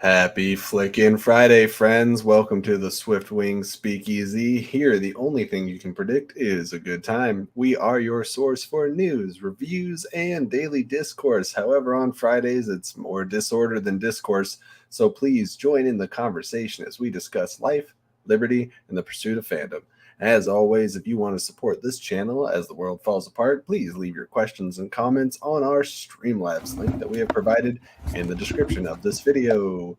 Happy Flickin' Friday, friends. Welcome to the Swift Wing Speakeasy. Here, the only thing you can predict is a good time. We are your source for news, reviews, and daily discourse. However, on Fridays, it's more disorder than discourse. So please join in the conversation as we discuss life, liberty, and the pursuit of fandom. As always, if you want to support this channel as the world falls apart, please leave your questions and comments on our Streamlabs link that we have provided in the description of this video.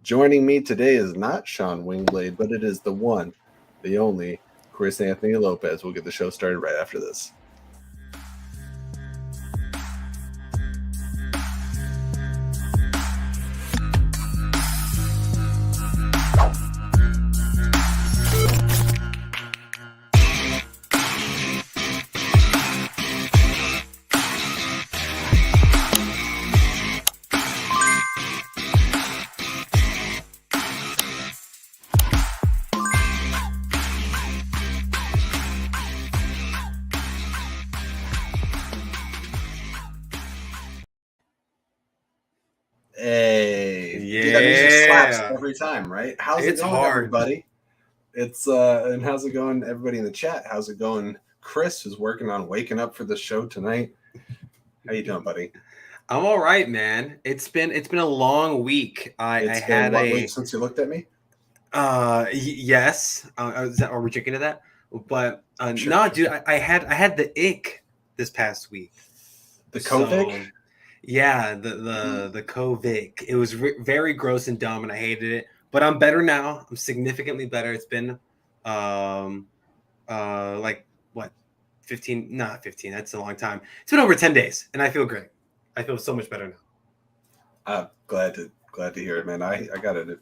Joining me today is not Sean Wingblade, but it is the one, the only, Chris Anthony Lopez. We'll get the show started right after this. Hey, dude, that music slaps every time, right? How's it going, everybody? And how's it going, everybody in the chat? How's it going, Chris, who's working on waking up for the show tonight? How you doing, buddy? I'm all right, man. It's been a long week. It's been a week since you looked at me. Yes. Are we checking to that? But sure. No, dude. I had the ick this past week. The COVID. Yeah, the COVID. It was very gross and dumb, and I hated it. But I'm better now. I'm significantly better. It's been, like what, 15? Not 15. That's a long time. It's been over 10 days, and I feel great. I feel so much better now. I'm glad to hear it, man. I got it a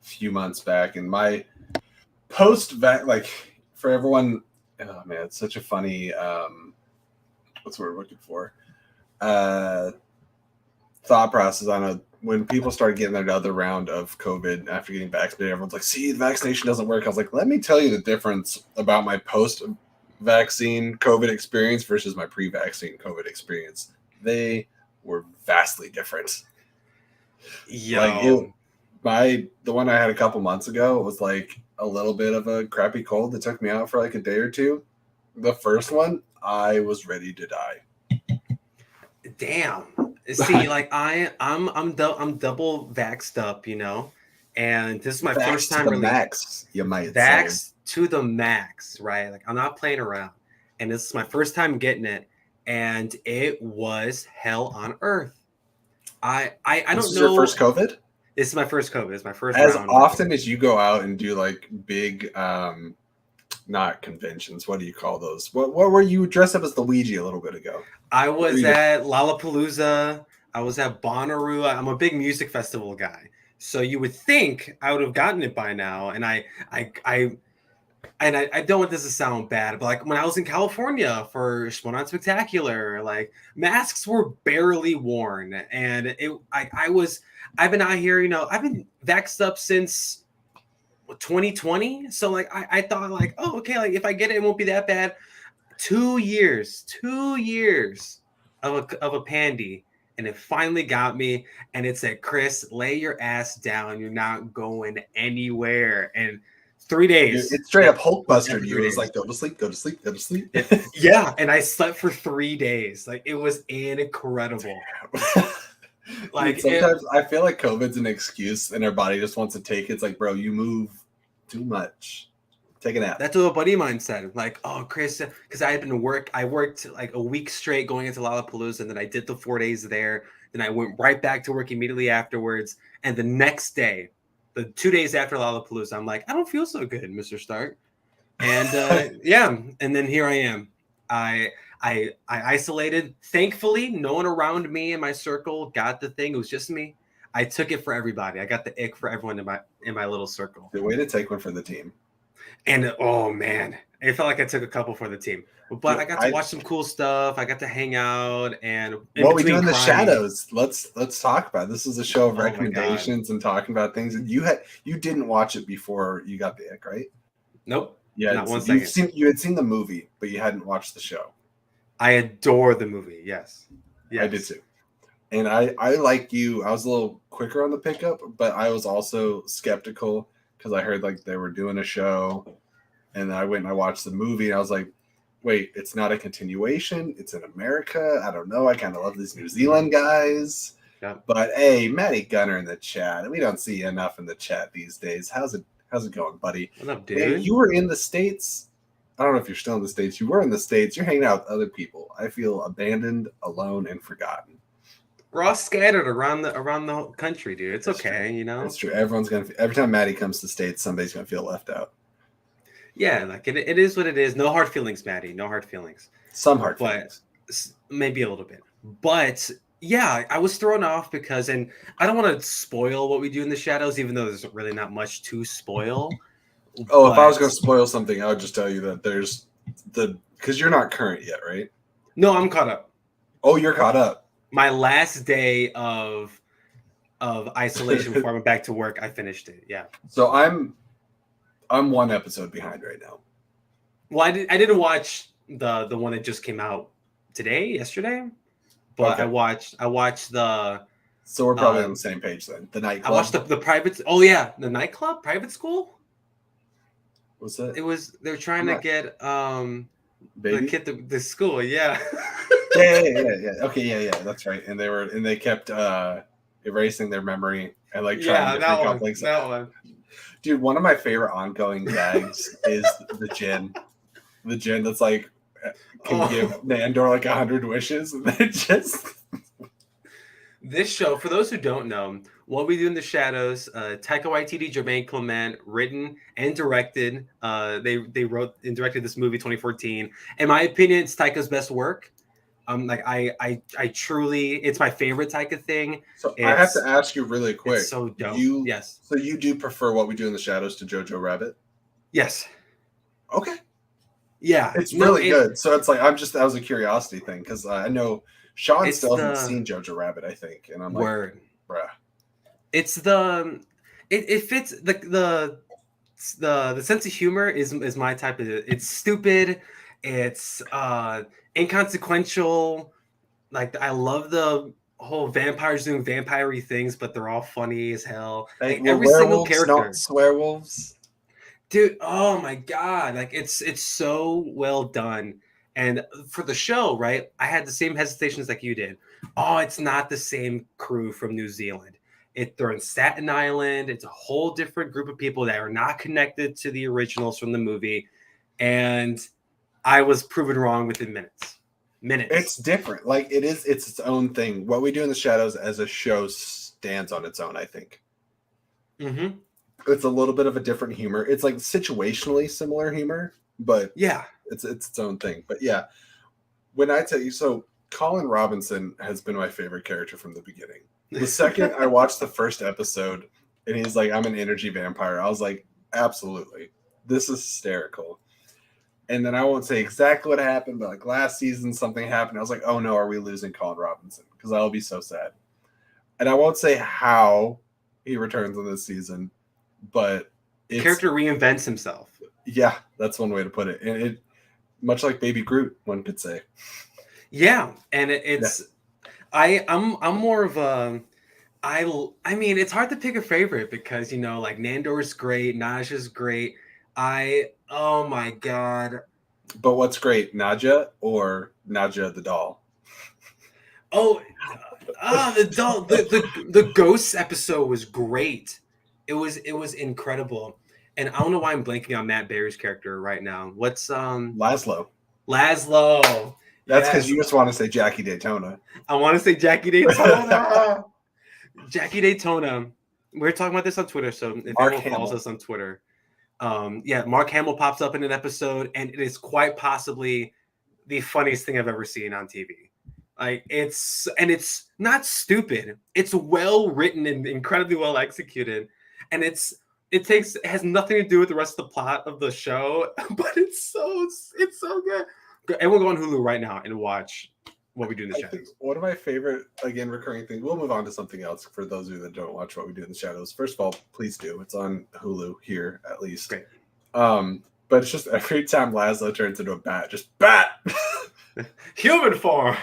few months back, and my post-vac, like for everyone, oh man, it's such a funny, what's the word I'm looking for? Thought process on when people started getting their other round of COVID after getting vaccinated. Everyone's like, see, the vaccination doesn't work. I was like, let me tell you the difference about my post-vaccine COVID experience versus my pre-vaccine COVID experience. They were vastly different. Yo. Like the one I had a couple months ago was like a little bit of a crappy cold that took me out for like a day or two. The first one, I was ready to die. Damn. See, like I'm double vaxxed up, you know, and this is my first time really max. You might vax to the max, right? Like I'm not playing around, and this is my first time getting it, and it was hell on earth. I don't know. This is your first COVID? This is my first COVID. It's my first. As often as you go out and do like big, not conventions. What do you call those? What were you dressed up as Luigi a little bit ago? I was at Lollapalooza. I was at Bonnaroo. I'm a big music festival guy, so you would think I would have gotten it by now. And I don't want this to sound bad, but like when I was in California for Schmodown Spectacular, like masks were barely worn, and I've been out here, you know, I've been vaxxed up since 2020. So like I thought like, oh, okay, like if I get it, it won't be that bad. 2 years of a pandy, and it finally got me. And it said, Chris, lay your ass down. You're not going anywhere. And 3 days. It straight up Hulkbustered you. It was like, go to sleep, go to sleep, go to sleep. Yeah, and I slept for 3 days. Like it was incredible. Like sometimes I feel like COVID's an excuse, and our body just wants to take it. It's like, bro, you move too much. Take a nap. That's what a buddy of mine said. Like, oh, Chris, because I worked like a week straight going into Lollapalooza, and then I did the 4 days there. Then I went right back to work immediately afterwards. And the next day, the 2 days after Lollapalooza, I'm like, I don't feel so good, Mr. Stark. And yeah, and then here I am. I isolated. Thankfully, no one around me in my circle got the thing. It was just me. I took it for everybody. I got the ick for everyone in my little circle. The way to take one for the team. And oh man, it felt like I took a couple for the team. But I got to watch some cool stuff. I got to hang out and what we do in the shadows. Let's talk about it. This is a show of recommendations and talking about things. And you didn't watch it before you got the ick, right? Nope. Yeah, not 1 second. You had seen the movie, but you hadn't watched the show. I adore the movie. Yes. I did too. And I like you, I was a little quicker on the pickup, but I was also skeptical because I heard like they were doing a show, and I went and I watched the movie, and I was like, wait, it's not a continuation. It's in America. I don't know. I kind of love these New Zealand guys. Yeah. But hey, Matty Gunner in the chat. We don't see enough in the chat these days. How's it going, buddy? What up, dude? Man, you were in the States. I don't know if you're still in the States. You were in the States. You're hanging out with other people. I feel abandoned, alone, and forgotten. We're all scattered around the whole country, dude. It's okay, true. you know. That's true. Every time Matty comes to the States, somebody's gonna feel left out. Yeah, like it is what it is. No hard feelings, Maddie. No hard feelings. Some hard feelings. Maybe a little bit. But yeah, I was thrown off because, and I don't want to spoil what we do in the shadows, even though there's really not much to spoil. Oh, if I was going to spoil something, I would just tell you that there's because you're not current yet, right? No, I'm caught up. Oh, you're caught up. My last day of isolation before I went back to work, I finished it. Yeah. So I'm one episode behind right now. Well, I didn't watch the one that just came out yesterday, but okay. I watched the. So we're probably on the same page then. The nightclub. I watched the private. Oh yeah, the nightclub, private school. What's that? They were trying to get Baby? the kid the school. Yeah. yeah. Okay, yeah. That's right. And they kept erasing their memory and like trying to freak out like that one. Dude, one of my favorite ongoing gags is the gin. The gin that's like can give Nandor like 100 wishes, and then just. This show, for those who don't know, What We Do in the Shadows, Taika Waititi, Jermaine Clement, written and directed. They wrote and directed this movie 2014. In my opinion, it's Taika's best work. Like I truly, it's my favorite Taika thing. So I have to ask you really quick. It's so dope. Yes. So you do prefer What We Do in the Shadows to Jojo Rabbit? Yes. Okay. Yeah, it's really good. So it's like that was a curiosity thing because I know Sean still hasn't seen Jojo Rabbit, I think, and I'm like, bruh. It's it fits the sense of humor is my type of. It's stupid. It's inconsequential. Like I love the whole vampires doing vampire-y things, but they're all funny as hell. Like, every single character, not swearwolves. Dude, oh my god, like it's so well done. And for the show, right, I had the same hesitations like you did. Oh, it's not the same crew from New Zealand. They're in Staten Island. It's a whole different group of people that are not connected to the originals from the movie. And I was proven wrong within minutes. It's different. Like it's its own thing. What We Do in the Shadows as a show stands on its own, I think. Mm-hmm. It's a little bit of a different humor. It's like situationally similar humor, but yeah, it's its own thing. But yeah, when I tell you, so Colin Robinson has been my favorite character from the beginning. The second I watched the first episode and he's like, I'm an energy vampire, I was like, absolutely. This is hysterical. And then I won't say exactly what happened, but like last season, something happened. I was like, oh no, are we losing Colin Robinson? Because I'll be so sad. And I won't say how he returns in this season, but the character reinvents himself. Yeah, that's one way to put it. And it, much like Baby Groot, one could say. Yeah, and it's I'm more of a I mean, it's hard to pick a favorite because like Nandor's great, Naja's great. Oh my god. But what's great, Naja or Naja the doll? The doll. The ghosts episode was great. It was incredible. And I don't know why I'm blanking on Matt Berry's character right now. What's Laszlo. That's because you just want to say Jackie Daytona. I want to say Jackie Daytona. Jackie Daytona. We're talking about this on Twitter, so if anyone follows us on Twitter, Mark Hamill pops up in an episode, and it is quite possibly the funniest thing I've ever seen on TV. Like it's not stupid. It's well written and incredibly well executed, and it has nothing to do with the rest of the plot of the show, but it's so good. Everyone go on Hulu right now and watch What We Do in the Shadows. One of my favorite, again, recurring things. We'll move on to something else for those of you that don't watch What We Do in the Shadows. First of all, please do. It's on Hulu here, at least. Great. But it's just every time Laszlo turns into a bat, just bat! Human form!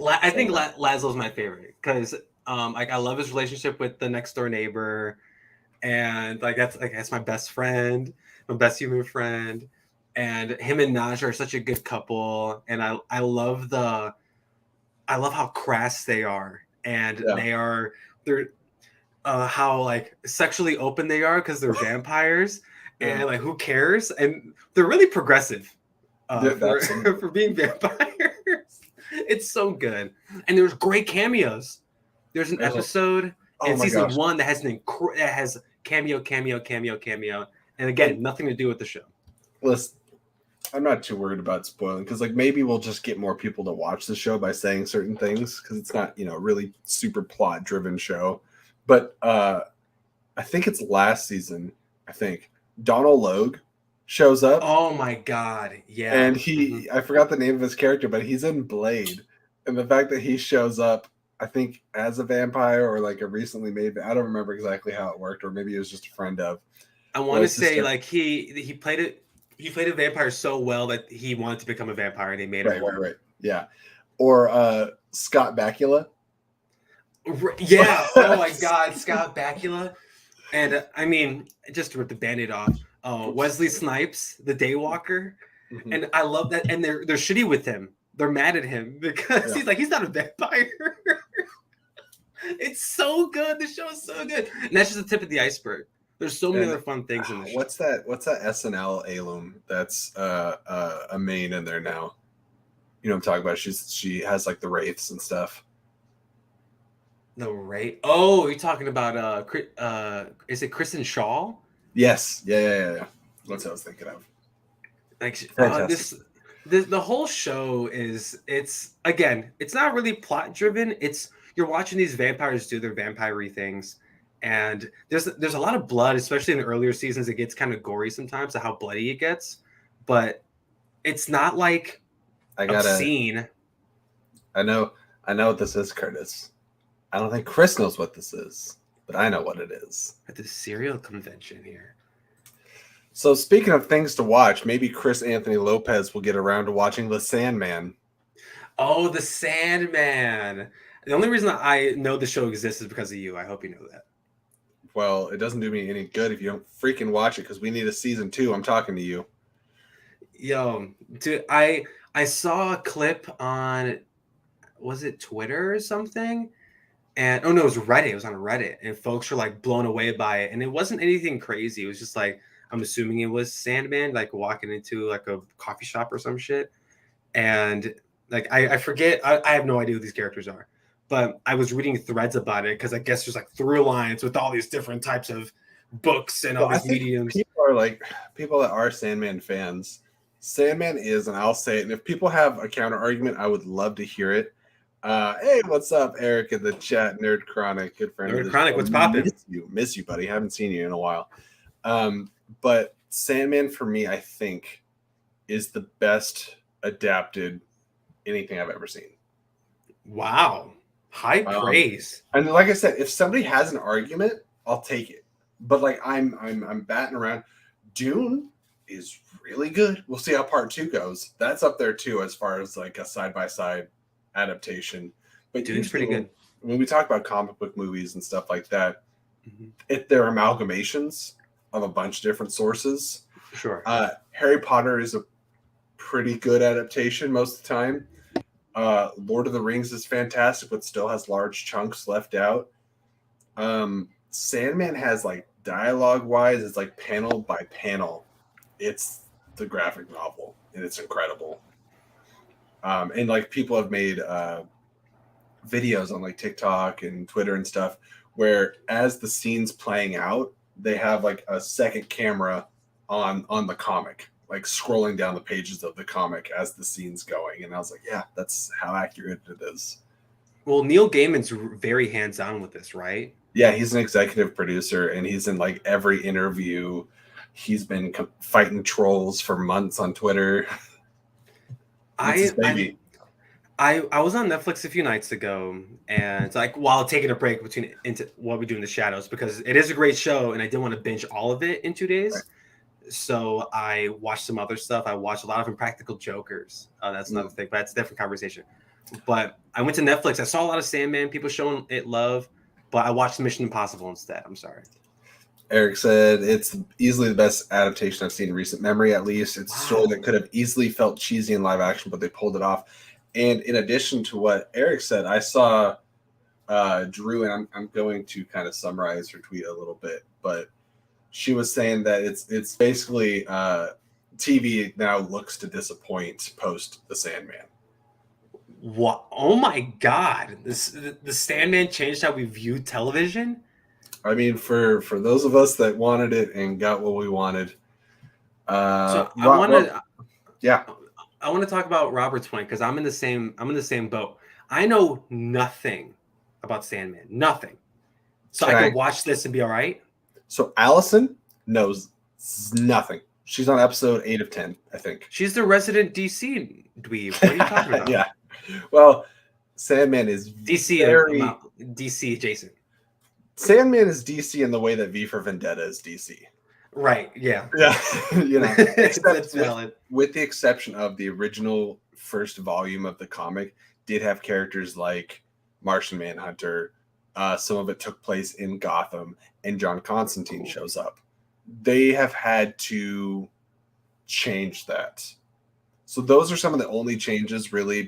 I think So, Laszlo's my favorite because like I love his relationship with the next door neighbor, and that's my best friend, my best human friend, and him and Naja are such a good couple, and I love how crass they are, and yeah, they're how like sexually open they are because they're vampires, yeah, and like who cares, and they're really progressive for absolutely. for being vampires. It's so good, and there's great cameos. There's an There's a, episode oh in my season gosh. one that has that has cameo, and And again, nothing to do with the show. listen, I'm not too worried about spoiling because like maybe we'll just get more people to watch the show by saying certain things because it's not really super plot driven show. But I think it's last season. I think Donald Logue shows up Oh my god, yeah. and I forgot the name of his character, but he's in Blade, and the fact that he shows up, I think as a vampire or like a recently made, I don't remember exactly how it worked, or maybe it was just a friend of. I want to Was just say like he played it. He played a vampire so well that he wanted to become a vampire, and they made him one. right, yeah, or Scott Bakula. Yeah. Oh my God, Scott Bakula. And I mean, just to rip the band-aid off, Wesley Snipes, the Daywalker, Mhm. and I love that. And they're shitty with him. They're mad at him because Yeah. he's not a vampire. It's so good. The show is so good, and that's just the tip of the iceberg. There's so many And other fun things in the show. what's that SNL alum that's a main in there now? You know what I'm talking about? She has like the wraiths and stuff. The rate. Oh, you're talking about is it Kristen Shaw? Yes, yeah. That's what I was thinking of. Like Fantastic. the whole show it's again, it's not really plot driven. It's you're watching these vampires do their vampire things, and there's a lot of blood, especially in the earlier seasons. It gets kind of gory sometimes, how bloody it gets, but it's not like I gotta. obscene. I know. I know what this is, Curtis. I don't think Chris knows what this is, but I know what it is. At the serial convention here. So speaking of things to watch, maybe Chris Anthony Lopez will get around to watching The Sandman. Oh, the Sandman. The only reason I know the show exists is because of you. I hope you know that. Well, it doesn't do me any good if you don't freaking watch it because we need a season 2. I'm talking to you. Yo, dude, I saw a clip on, was it Twitter or something? And oh no, it was Reddit. It was on Reddit, and folks were like blown away by it. And it wasn't anything crazy. It was just like I'm assuming it was Sandman, like walking into like a coffee shop or some shit. And like I forget, I have no idea who these characters are, but I was reading threads about it because I guess there's like through lines with all these different types of books and all Well, I these think mediums. people that are Sandman fans. Sandman is, and I'll say it. And if people have a counter argument, I would love to hear it. Hey, what's up, Eric in the chat? Nerd Chronic, good friend of Nerd the Chronic, show. what's popping? Miss you, buddy. Haven't seen you in a while. But Sandman for me, I think, is the best adapted anything I've ever seen. Wow, high praise. And like I said, if somebody has an argument, I'll take it. But like I'm batting around. Dune is really good. We'll see how part 2 goes. That's up there too as far as like a side by side adaptation. But Dune's pretty good. When we talk about comic book movies and stuff like that, they're amalgamations of a bunch of different sources. Sure. Harry Potter is a pretty good adaptation most of the time. Lord of the Rings is fantastic, but still has large chunks left out. Sandman has like dialogue wise, it's like panel by panel. It's the graphic novel, and it's incredible. And like people have made videos on like TikTok and Twitter and stuff where as the scene's playing out, they have like a second camera on the comic, like scrolling down the pages of the comic as the scene's going. And I was like, yeah, that's how accurate it is. Well, Neil Gaiman's very hands-on with this, right? Yeah, he's an executive producer, and he's in like every interview. He's been fighting trolls for months on Twitter. I was on Netflix a few nights ago, and it's like while taking a break between into what we do in the shadows because it is a great show, and I didn't want to binge all of it in 2 days. Right. So I watched some other stuff. I watched a lot of Impractical Jokers. That's another thing, but that's a different conversation. But I went to Netflix. I saw a lot of Sandman. People showing it love, but I watched Mission Impossible instead. I'm sorry. Eric said it's easily the best adaptation I've seen in recent memory, at least. It's a story that could have easily felt cheesy in live action, but they pulled it off. And in addition to what Eric said, I saw Drew, and I'm going to kind of summarize her tweet a little bit, but she was saying that it's basically TV now looks to disappoint post The Sandman. What? Oh my God! The Sandman changed how we view television. I mean, for those of us that wanted it and got what we wanted. So I want to talk about Robert's point because I'm in the same boat. I know nothing about Sandman, nothing. So I can watch this and be all right. So Allison knows nothing. She's on episode 8 of 10, I think. She's the resident DC dweeb. What are you talking about? Yeah. Well, Sandman is DC adjacent. Sandman is DC in the way that V for Vendetta is DC. Right. Yeah. Yeah. That's valid. With the exception of the original first volume of the comic, did have characters like Martian Manhunter. Some of it took place in Gotham, and John Constantine shows up. They have had to change that. So those are some of the only changes, really,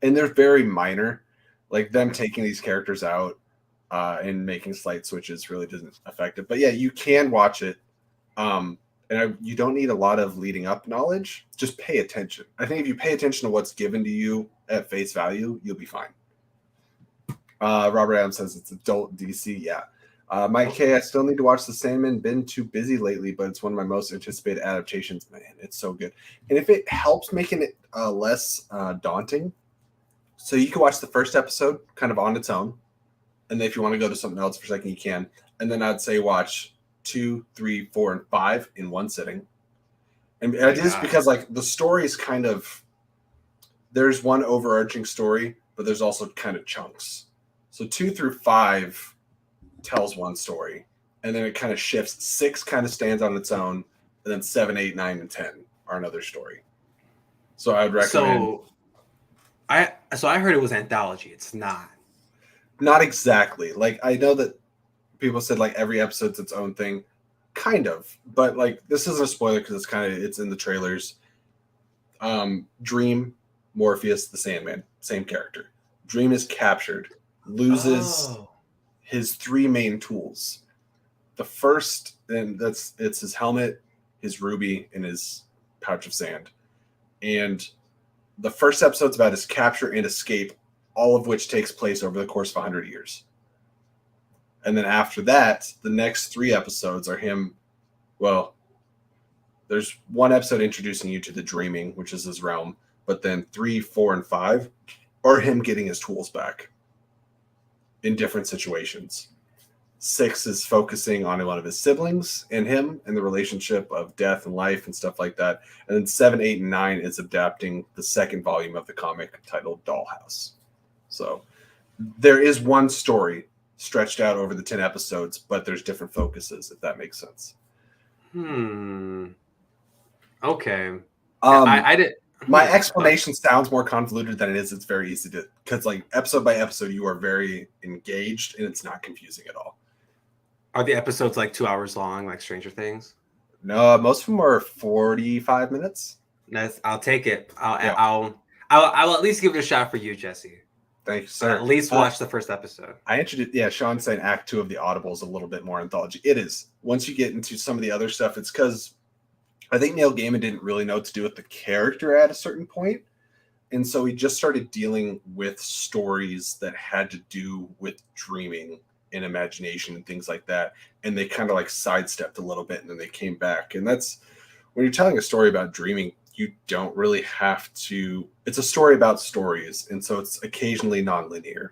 and they're very minor. Like them taking these characters out and making slight switches really doesn't affect it. But yeah, you can watch it. You don't need a lot of leading up knowledge. Just pay attention. I think if you pay attention to what's given to you at face value, you'll be fine. Robert Adams says it's adult DC. Yeah. Mike K, I still need to watch The Sandman. Been too busy lately, but it's one of my most anticipated adaptations. Man, it's so good. And if it helps making it less daunting, so you can watch the first episode kind of on its own. And then if you want to go to something else for a second, you can. And then I'd say watch 2, 3, 4, and 5 in one sitting. And it is because like the story is kind of, there's one overarching story, but there's also kind of chunks. So 2 through 5 tells one story, and then it kind of shifts. 6 kind of stands on its own, and then 7, 8, 9, and 10 are another story. So I would recommend. So I heard it was anthology. It's not. Not exactly. Like I know that people said like every episode's its own thing, kind of. But like this isn't a spoiler because it's in the trailers. Dream, Morpheus, the Sandman, same character. Dream is captured, loses his 3 main tools. The first, and it's his helmet, his ruby, and his pouch of sand. And the first episode's about his capture and escape, all of which takes place over the course of 100 years. And then after that, the next 3 episodes are him. Well, there's one episode introducing you to the dreaming, which is his realm. But then 3, 4, and 5 are him getting his tools back in different situations. 6 is focusing on one of his siblings and him and the relationship of death and life and stuff like that. And then 7, 8, and 9 is adapting the second volume of the comic titled Dollhouse. So there is one story stretched out over the 10 episodes, but there's different focuses, if that makes sense. Okay. I did. My explanation sounds more convoluted than it is. It's very easy to, because like episode by episode, you are very engaged and it's not confusing at all. Are the episodes like 2 hours long, like Stranger Things? No, most of them are 45 minutes. I'll take it. I'll at least give it a shot for you, Jesse. Thank you, sir. At least watch the first episode. I introduced, Sean's saying Act 2 of the Audible is a little bit more anthology. It is. Once you get into some of the other stuff, it's because I think Neil Gaiman didn't really know what to do with the character at a certain point. And so he just started dealing with stories that had to do with dreaming and imagination and things like that. And they kind of like sidestepped a little bit and then they came back. And that's when you're telling a story about dreaming, you don't really have to. It's a story about stories. And so it's occasionally nonlinear.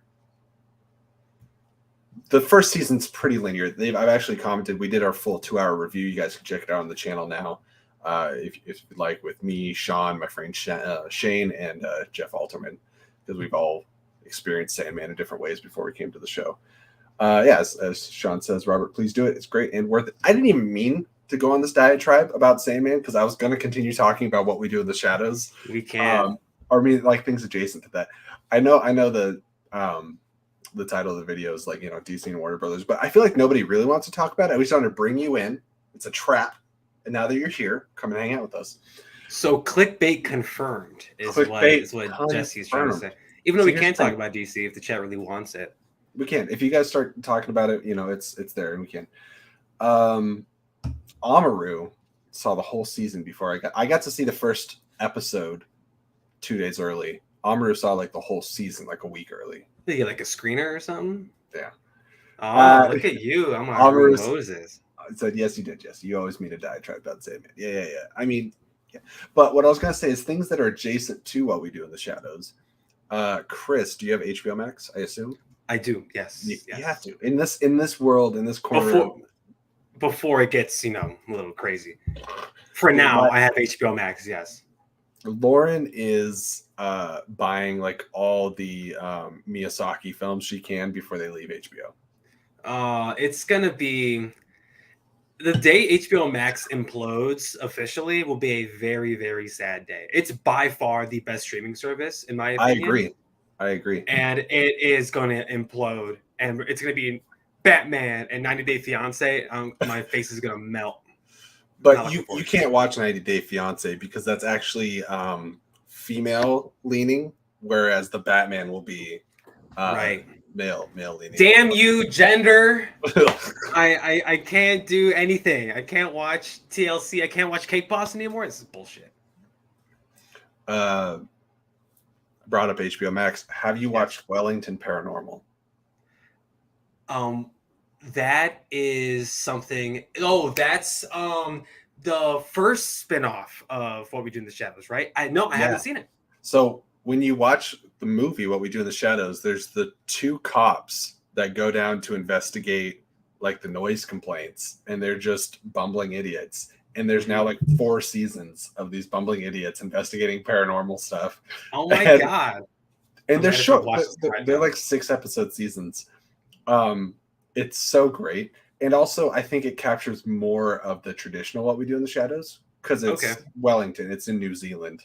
The first season's pretty linear. I've actually commented. We did our full 2-hour review. You guys can check it out on the channel now. If you'd like, with me, Sean, my friend Shane, and Jeff Alterman, because we've all experienced Sandman in different ways before we came to the show. As Sean says, Robert, please do it. It's great and worth it. I didn't even mean to go on this diatribe about Sandman because I was going to continue talking about what we do in the shadows. We can. or I mean, like things adjacent to that. I know the title of the video is like, DC and Warner Brothers, but I feel like nobody really wants to talk about it. We just want to bring you in. It's a trap. And now that you're here, come and hang out with us. So clickbait confirmed is what Jesse's trying to say. Even though we can't talk about DC if the chat really wants it. We can. If you guys start talking about it, it's there and we can. Amaru saw the whole season before I got to see the first episode 2 days early. Amaru saw like the whole season like a week early. Did you get like a screener or something? Yeah. Oh, look at you. I'm on Moses. I said, yes, you did, Jesse. You always mean a diatribe about Sandman. Yeah. I mean, yeah. But what I was going to say is things that are adjacent to what we do in the shadows. Chris, do you have HBO Max, I assume? I do, yes. You have to. In this world, in this corner. Before it gets, a little crazy. For now, I have HBO Max, yes. Lauren is buying like all the Miyazaki films she can before they leave HBO. It's gonna be the day HBO Max implodes officially will be a very, very sad day. It's by far the best streaming service in my opinion. I agree. And it is going to implode, and it's going to be Batman and 90 Day Fiance. My face is going to melt. But you can't watch 90 Day Fiance because that's actually female leaning, whereas the Batman will be male leaning. Damn you, gender! I can't do anything. I can't watch TLC. I can't watch Cake Boss anymore. This is bullshit. Brought up HBO Max. Have you watched Wellington Paranormal? That is something. Oh, that's the first spinoff of What We Do in the Shadows, right? I haven't seen it. So when you watch the movie What We Do in the Shadows, there's the two cops that go down to investigate like the noise complaints, and they're just bumbling idiots. And there's now like 4 seasons of these bumbling idiots investigating paranormal stuff. Oh my god! And they're short. They're like 6-episode seasons. It's so great. And also, I think it captures more of the traditional What We Do in the Shadows because it's Wellington. It's in New Zealand.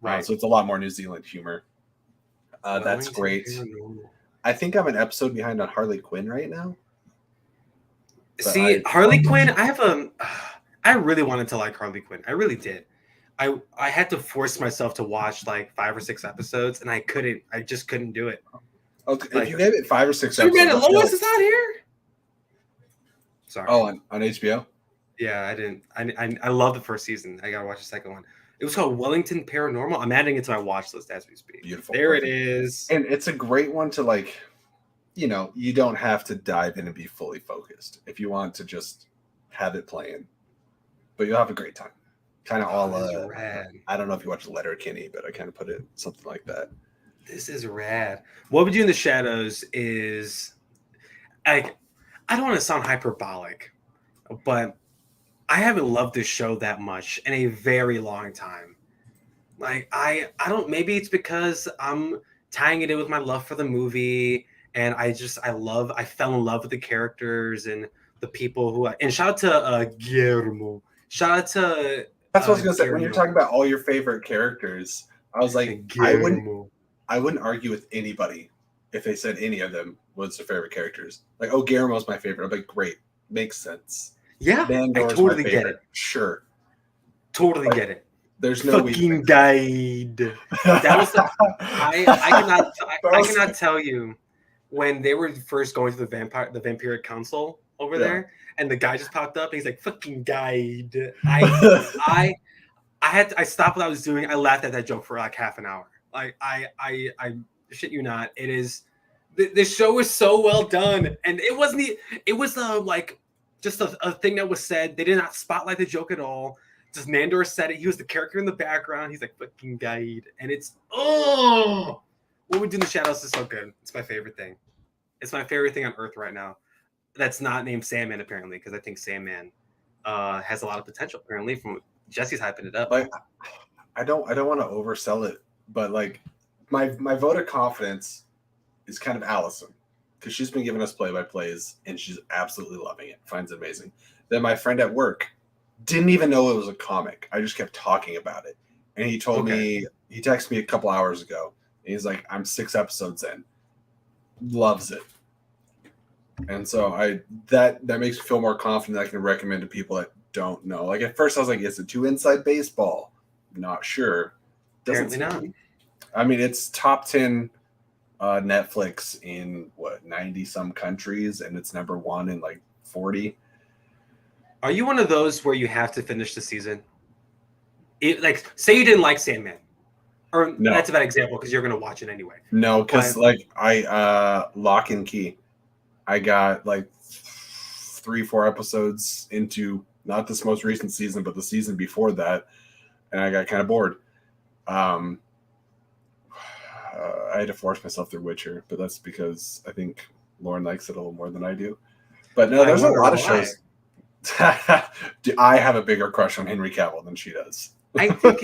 Right. So it's a lot more New Zealand humor. That's great. I think I'm an episode behind on Harley Quinn right now. See, Harley Quinn, I really wanted to like Harley Quinn. I really did. I had to force myself to watch like 5 or 6 episodes, and I couldn't. I just couldn't do it. Okay, if you gave it 5 or 6 episodes, Superman and Lois is not here. Sorry. Oh, on HBO. Yeah, I didn't. I love the first season. I gotta watch the second one. It was called Wellington Paranormal. I'm adding it to my watch list as we speak. Beautiful. There it is. And it's a great one to like. You don't have to dive in and be fully focused if you want to just have it playing. But you'll have a great time. Kind of all I don't know if you watch Letterkenny, but I kind of put it something like that. This is rad. What We Do in the Shadows is like, I don't want to sound hyperbolic, but I haven't loved this show that much in a very long time. Like I don't, maybe it's because I'm tying it in with my love for the movie, and I fell in love with the characters and the people who and shout out to Guillermo. Shout out to that's what I was gonna say. When you're talking about all your favorite characters, I was like, I wouldn't argue with anybody if they said any of them was their favorite characters. Like, oh, Guillermo's my favorite. I'm like, great, makes sense. Yeah, I totally get it. Sure, totally get it. There's no fucking died. That was I cannot tell you when they were first going to the vampiric council over there. And the guy just popped up and he's like, fucking died. I stopped what I was doing. I laughed at that joke for like half an hour. Like I shit you not. It is the show is so well done. And it was like just a thing that was said. They did not spotlight the joke at all. Just Nandor said it. He was the character in the background. He's like fucking died. And it's What We Do in the Shadows is so good. It's my favorite thing. It's my favorite thing on earth right now. That's not named Sandman apparently, because I think Sandman has a lot of potential apparently. From Jesse's hyping it up. Like, I don't want to oversell it, but like my vote of confidence is kind of Allison, because she's been giving us play-by-plays and she's absolutely loving it, finds it amazing. Then my friend at work didn't even know it was a comic. I just kept talking about it, and he told me He texted me a couple hours ago. And he's like, I'm 6 episodes in. Loves it. And so that makes me feel more confident that I can recommend to people that don't know. Like at first I was like, is it too inside baseball? Not sure. Apparently not. I mean, it's top 10 Netflix in 90 some countries, and it's number 1 in like 40. Are you one of those where you have to finish the season? Like, say you didn't like Sandman, or no. That's a bad example because you're going to watch it anyway. No, because like I Lock and Key, I got like 3-4 episodes into not this most recent season, but the season before that, and I got kind of bored. I had to force myself through Witcher, but that's because I think Lauren likes it a little more than I do. But no, there's a lot of shows. I have a bigger crush on Henry Cavill than she does. I think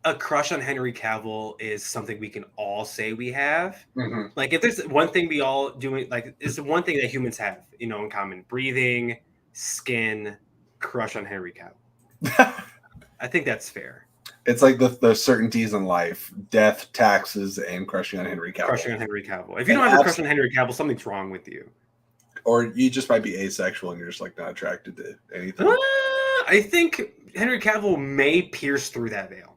a crush on Henry Cavill is something we can all say we have. Mm-hmm. Like if there's one thing we all do, like it's the one thing that humans have, in common: breathing, skin, crush on Henry Cavill. I think that's fair. It's like the certainties in life: death, taxes, and crushing on Henry Cavill. Crushing on Henry Cavill. If you don't have a crush on Henry Cavill, something's wrong with you. Or you just might be asexual and you're just like not attracted to anything. I think Henry Cavill may pierce through that veil.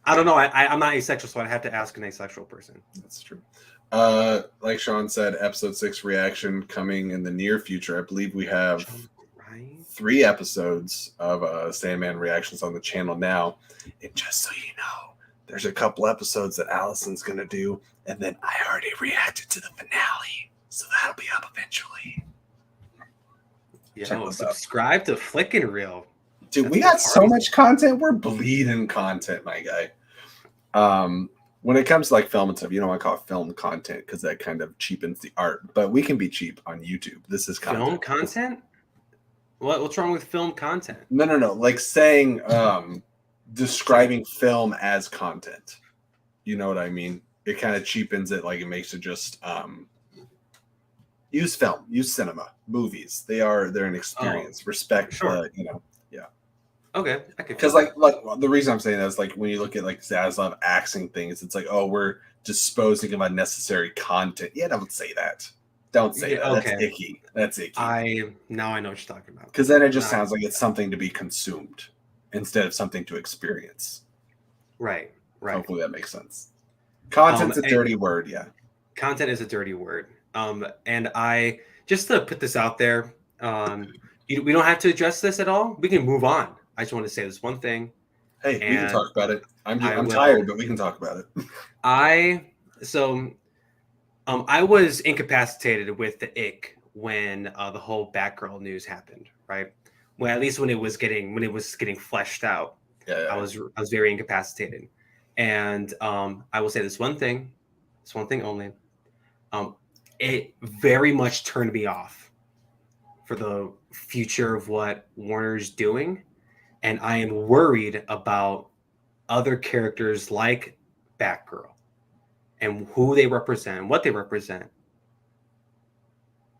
I don't know. I'm not asexual, so I'd have to ask an asexual person. That's true. Like Sean said, episode 6 reaction coming in the near future. I believe we have 3 episodes of Sandman reactions on the channel now. And just so you know, there's a couple episodes that Allison's going to do. And then I already reacted to the finale. So that'll be up eventually. Yo, subscribe to Flickin' Reel. Dude, we got so much content. We're bleeding content, my guy. When it comes to like film and stuff, you don't want to call it film content because that kind of cheapens the art. But we can be cheap on YouTube. This is content. Film content? What's wrong with film content? No. Like saying, describing film as content. You know what I mean? It kind of cheapens it. Like it makes it just use film, use cinema, movies. They're an experience. Respect, sure. Yeah. Okay, because like the reason I'm saying that is like when you look at like Zaslav axing things, it's like, oh, we're disposing of unnecessary content. Yeah, don't say that. Don't say that. Okay. That's icky. That's icky. Now I know what you're talking about. Because then it just sounds like it's something to be consumed instead of something to experience. Right. Hopefully that makes sense. Content's a dirty word, yeah. Content is a dirty word. And I just to put this out there, we don't have to address this at all. We can move on. I just want to say this one thing. Hey, we can talk about it. I'm tired, but we can talk about it. I was incapacitated with the ick when the whole Batgirl news happened, right? Well, at least when it was getting fleshed out. Yeah. I was very incapacitated. And I will say this one thing only. It very much turned me off for the future of what Warner's doing. And I am worried about other characters like Batgirl and who they represent, what they represent,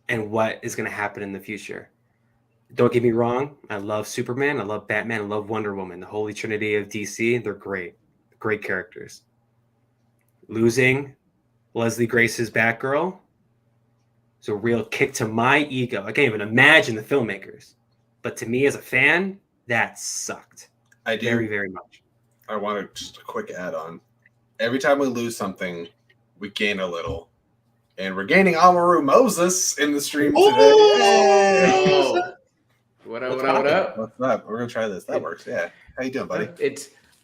and what is going to happen in the future. Don't get me wrong. I love Superman. I love Batman. I love Wonder Woman. The holy trinity of DC. They're great. Great characters. Losing Leslie Grace's Batgirl is a real kick to my ego. I can't even imagine the filmmakers. But to me as a fan, that sucked. I do. Very, very much. I want just a quick add-on. Every time we lose something, we gain a little. And we're gaining Amaru Moses in the stream today. Oh! What up? What's up? We're going to try this. That works, yeah. How you doing, buddy?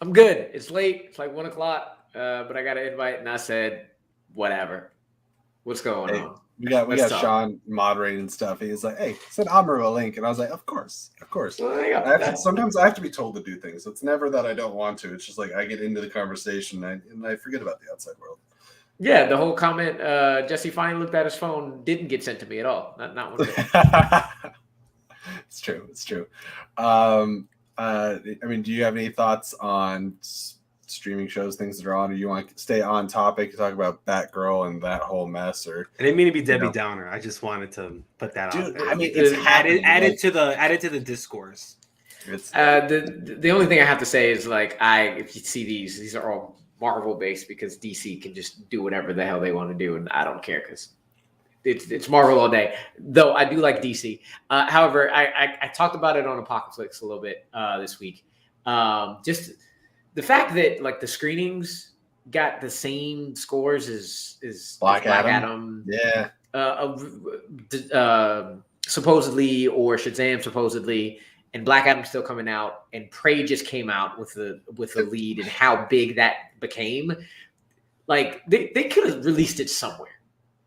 I'm good. It's late. It's like 1 o'clock. But I got an invite, and I said, whatever. What's going on? We got Sean moderating stuff. He's like, hey, send Amaru a link. And I was like, of course. Well, sometimes I have to be told to do things. It's never that I don't want to. It's just like I get into the conversation and I forget about the outside world. Yeah, the whole comment, Jesse Fine looked at his phone, didn't get sent to me at all. Not one bit. It's true. I mean, do you have any thoughts on streaming shows, things that are on, or you want to stay on topic, talk about Batgirl and that whole mess? Or I didn't mean to be Debbie Downer. I just wanted to put that out there. I mean, it's added to the discourse. It's the only thing I have to say is like if you see these are all Marvel based because DC can just do whatever the hell they want to do, and I don't care because it's Marvel all day. Though I do like DC. However, I talked about it on Apocalypse a little bit this week. Just the fact that like the screenings got the same scores as Black Adam. Yeah. Supposedly, or Shazam supposedly, and Black Adam's still coming out, and Prey just came out with the lead, and how big that became. Like they could have released it somewhere.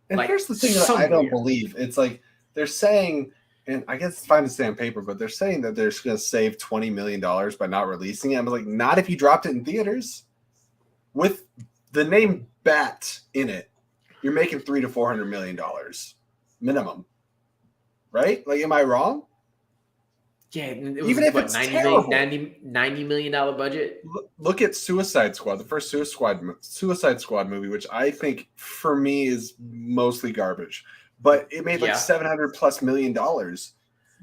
And like, here's the thing that I don't believe. It's like they're saying, and I guess it's fine to say on paper, but they're saying that they're going to save $20 million by not releasing it. I'm like, not if you dropped it in theaters. With the name Bat in it, you're making $300 to $400 million minimum. Right? Like, am I wrong? Yeah, it was, even if what, it's $90 million budget. Look at Suicide Squad, the first Suicide Squad movie, which I think for me is mostly garbage, but it made like $700+ million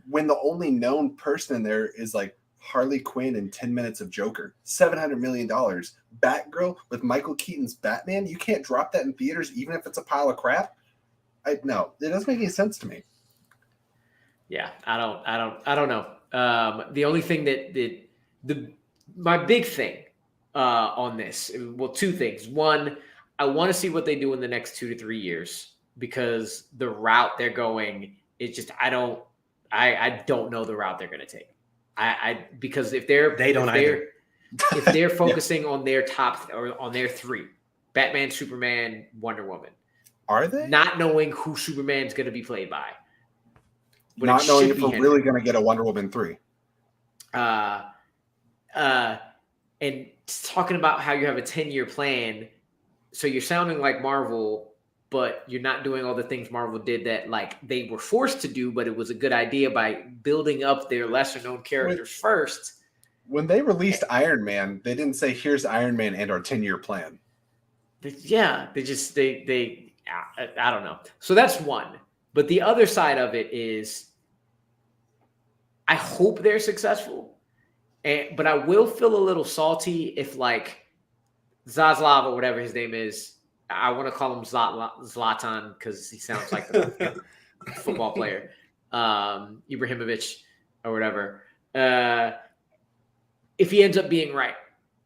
when the only known person in there is like Harley Quinn and 10 minutes of Joker. $700 million. Batgirl with Michael Keaton's Batman. You can't drop that in theaters, even if it's a pile of crap. No, it doesn't make any sense to me. Yeah, I don't know. The only thing my big thing on this, well, two things. One, I want to see what they do in the next 2 to 3 years, because the route they're going is just I don't know the route they're going to take. Because if they're focusing on their top or on their three, Batman, Superman, Wonder Woman, are they not knowing who Superman's going to be played by? But not knowing if we're really going to get a Wonder Woman 3. And talking about how you have a 10-year plan. So you're sounding like Marvel, but you're not doing all the things Marvel did that like they were forced to do, but it was a good idea by building up their lesser known characters first. When they released Iron Man, they didn't say, here's Iron Man and our 10-year plan. Yeah, they I don't know. So that's one. But the other side of it is, I hope they're successful, but I will feel a little salty if like Zaslav or whatever his name is. I want to call him Zlatan because he sounds like a football player, Ibrahimovic or whatever. If he ends up being right,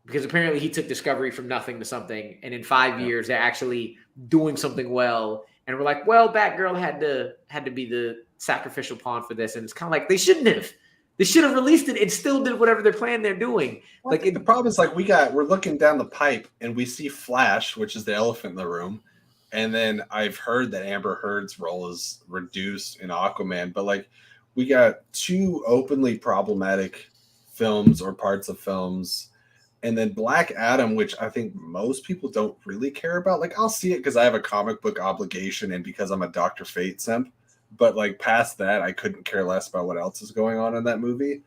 because apparently he took Discovery from nothing to something, and in 5 years they're actually doing something well. And we're like, well, Batgirl had to be the sacrificial pawn for this, and it's kind of like they shouldn't have. They should have released it and still did whatever their plan they're doing. Well, like the problem is like we're looking down the pipe and we see Flash, which is the elephant in the room, and then I've heard that Amber Heard's role is reduced in Aquaman, but like we got two openly problematic films or parts of films. And then Black Adam, which I think most people don't really care about. Like, I'll see it because I have a comic book obligation and because I'm a Dr. Fate simp. But, like, past that, I couldn't care less about what else is going on in that movie.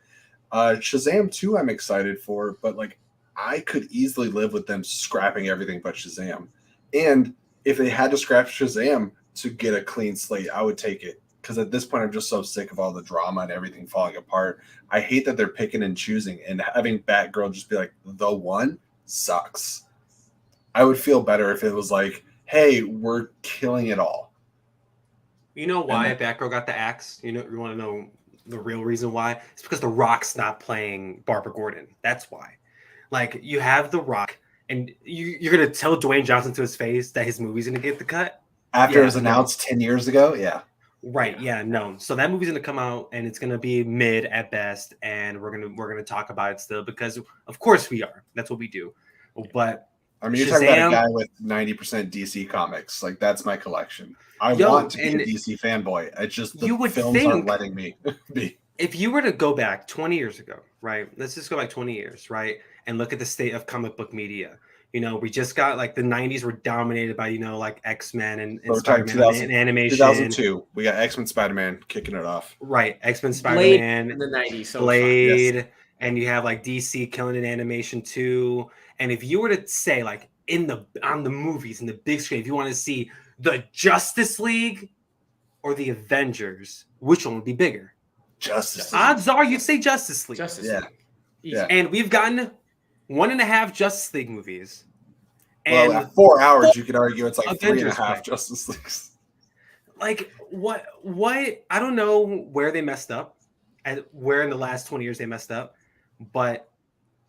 Shazam 2, I'm excited for. But, like, I could easily live with them scrapping everything but Shazam. And if they had to scrap Shazam to get a clean slate, I would take it. Because at this point, I'm just so sick of all the drama and everything falling apart. I hate that they're picking and choosing, and having Batgirl just be like, the one sucks. I would feel better if it was like, hey, we're killing it all. You know why Batgirl got the axe? You want to know the real reason why? It's because The Rock's not playing Barbara Gordon. That's why. Like, you have The Rock, and you're going to tell Dwayne Johnson to his face that his movie's going to get the cut? After it was announced 10 years ago? Yeah. Right. Yeah. No. So that movie's going to come out and it's going to be mid at best. And we're going to talk about it still because of course we are. That's what we do. But I mean, you're talking about a guy with 90% DC comics. Like, that's my collection. I want to be a DC fanboy. It's just the films aren't letting me be. If you were to go back 20 years ago, right? Let's just go back 20 years, right? And look at the state of comic book media. We just got like the 90s were dominated by, like X-Men and Spider-Man and animation. 2002, we got X-Men, Spider-Man kicking it off. Right. X-Men, Spider-Man. Blade in the 90s. So Blade. Yes. And you have like DC killing it in animation too. And if you were to say like on the movies, in the big screen, if you want to see the Justice League or the Avengers, which one would be bigger? Justice League. Odds are you'd say Justice League. Justice Yeah. League. Easy. Yeah. And we've gotten 1.5 Justice League movies. Well, And at 4 hours, you could argue it's like Avengers 3.5 play. Justice Leagues. like what I don't know where they messed up, and where in the last 20 years they messed up, but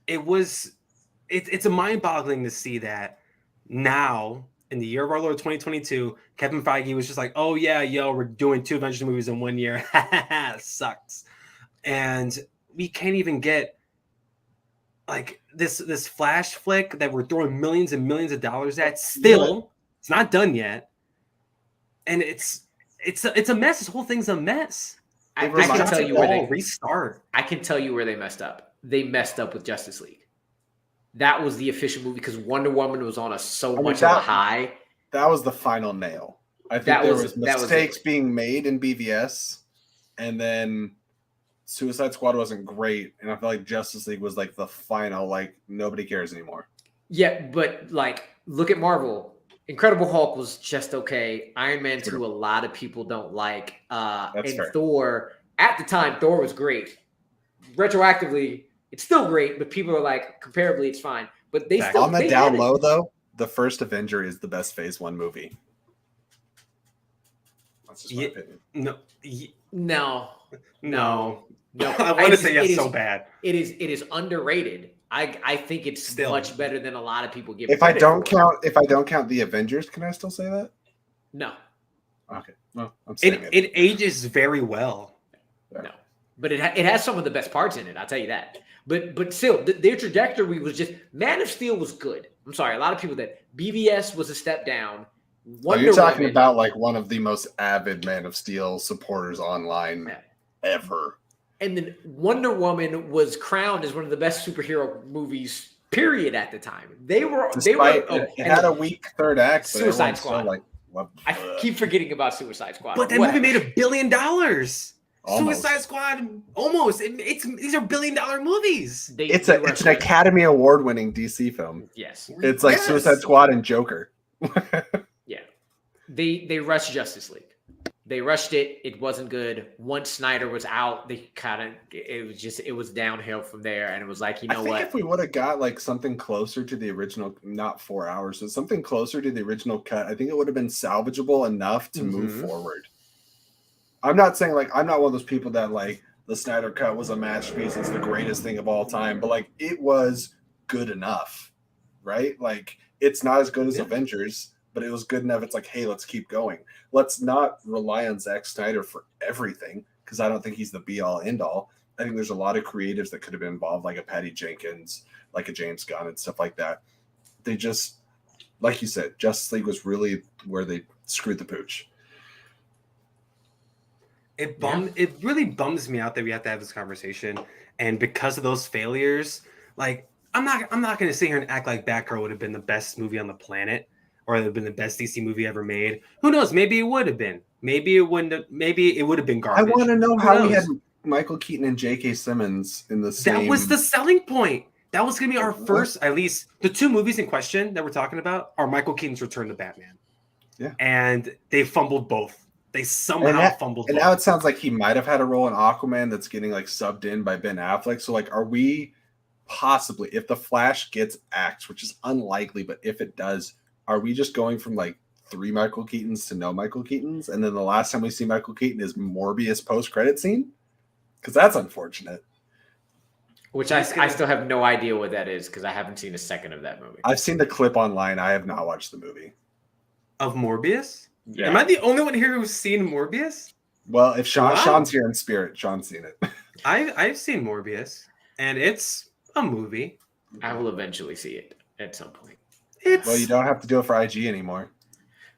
it's a mind-boggling to see that now in the year of our Lord 2022, Kevin Feige was just like, oh yeah, we're doing 2 Avengers movies in 1 year. Sucks. And we can't even get like this Flash flick that we're throwing millions and millions of dollars at. Still, it's not done yet. And it's a mess. This whole thing's a mess. I can tell you where they restart. I can tell you where they messed up. They messed up with Justice League. That was the official movie because Wonder Woman was on so much of a high. That was the final nail. I think there was mistakes being made in BVS, and then Suicide Squad wasn't great, and I feel like Justice League was like the final, like nobody cares anymore. Yeah, but like look at Marvel. Incredible Hulk was just okay. Iron Man 2, a lot of people don't like. And fair. Thor, at the time, Thor was great. Retroactively, it's still great, but people are like, comparably, it's fine. But they still on the down low though. The first Avenger is the best Phase 1 movie. That's just my opinion. No. I want to say yes so bad. It is underrated. I think it's still much better than a lot of people give. If I don't count the Avengers, can I still say that? No. Okay. No, I'm saying it ages very well. No, but it has some of the best parts in it. I'll tell you that. But still, their trajectory was just Man of Steel was good. I'm sorry, a lot of people that BVS was a step down. You're talking about like one of the most avid Man of Steel supporters online ever. And then Wonder Woman was crowned as one of the best superhero movies, period, at the time. It had a weak third act. Suicide Squad. I keep forgetting about Suicide Squad. But that movie made $1 billion. Almost. Suicide Squad, almost. These are $1 billion movies. It's an Academy Award winning DC film. Yes. It's like Suicide Squad and Joker. Yeah. They rushed Justice League. They rushed it. It wasn't good. Once Snyder was out, it was downhill from there. And it was like, I think if we would have got like something closer to the original, not 4 hours, but something closer to the original cut, I think it would have been salvageable enough to move forward. I'm not saying I'm not one of those people that like the Snyder cut was a masterpiece. It's the greatest thing of all time, but like it was good enough, right? Like it's not as good as Avengers, but it was good enough. It's like, hey, let's keep going. Let's not rely on Zack Snyder for everything because I don't think he's the be-all, end-all. I think there's a lot of creatives that could have been involved, like a Patty Jenkins, like a James Gunn and stuff like that. They just, like you said, Justice League was really where they screwed the pooch. It really bums me out that we have to have this conversation. And because of those failures, like I'm not going to sit here and act like Batgirl would have been the best movie on the planet. Or it would have been the best DC movie ever made. Who knows? Maybe it would have been. Maybe it wouldn't have. Maybe it would have been garbage. I want to know how we had Michael Keaton and J.K. Simmons in the same. That was the selling point. That was going to be our first, at least the 2 movies in question that we're talking about are Michael Keaton's Return to Batman. Yeah. And they fumbled both. They somehow fumbled both. And now it sounds like he might have had a role in Aquaman that's getting like subbed in by Ben Affleck. So like, are we possibly, if the Flash gets axed, which is unlikely, but if it does, are we just going from like 3 Michael Keatons to no Michael Keatons? And then the last time we see Michael Keaton is Morbius post-credit scene? Because that's unfortunate. Which I still have no idea what that is because I haven't seen a second of that movie. I've seen the clip online. I have not watched the movie. Of Morbius? Yeah. Am I the only one here who's seen Morbius? Well, if Sean's here in spirit, Sean's seen it. I've seen Morbius, and it's a movie. I will eventually see it at some point. Well, you don't have to do it for IG anymore.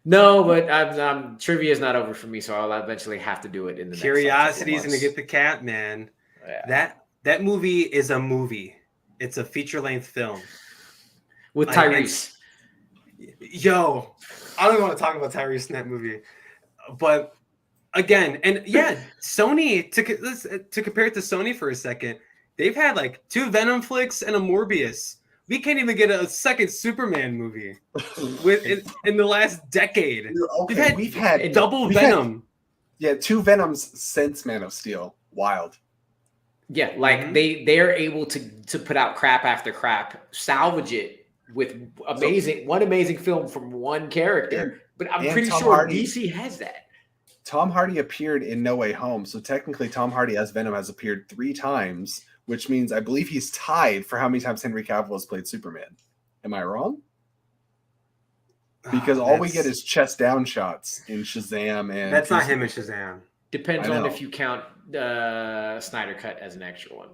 No, but trivia is not over for me, so I'll eventually have to do it in the Curiosity's going to get the cat, man. Yeah. That movie is a movie. It's a feature-length film. With Tyrese. Yo, I don't even want to talk about Tyrese in that movie. But again, and yeah, Sony, to compare it to Sony for a second, they've had like 2 Venom flicks and a Morbius. We can't even get a second Superman movie in the last decade. Okay, we've had double Venom. 2 Venoms since Man of Steel. Wild. Yeah, like they're able to put out crap after crap, salvage it with one amazing film from one character. But I'm pretty sure DC has that. Tom Hardy appeared in No Way Home, so technically Tom Hardy as Venom has appeared 3 times, which means I believe he's tied for how many times Henry Cavill has played Superman. Am I wrong? Because all we get is chest down shots in Shazam, and that's not him in Shazam. Depends on if you count Snyder Cut as an extra one.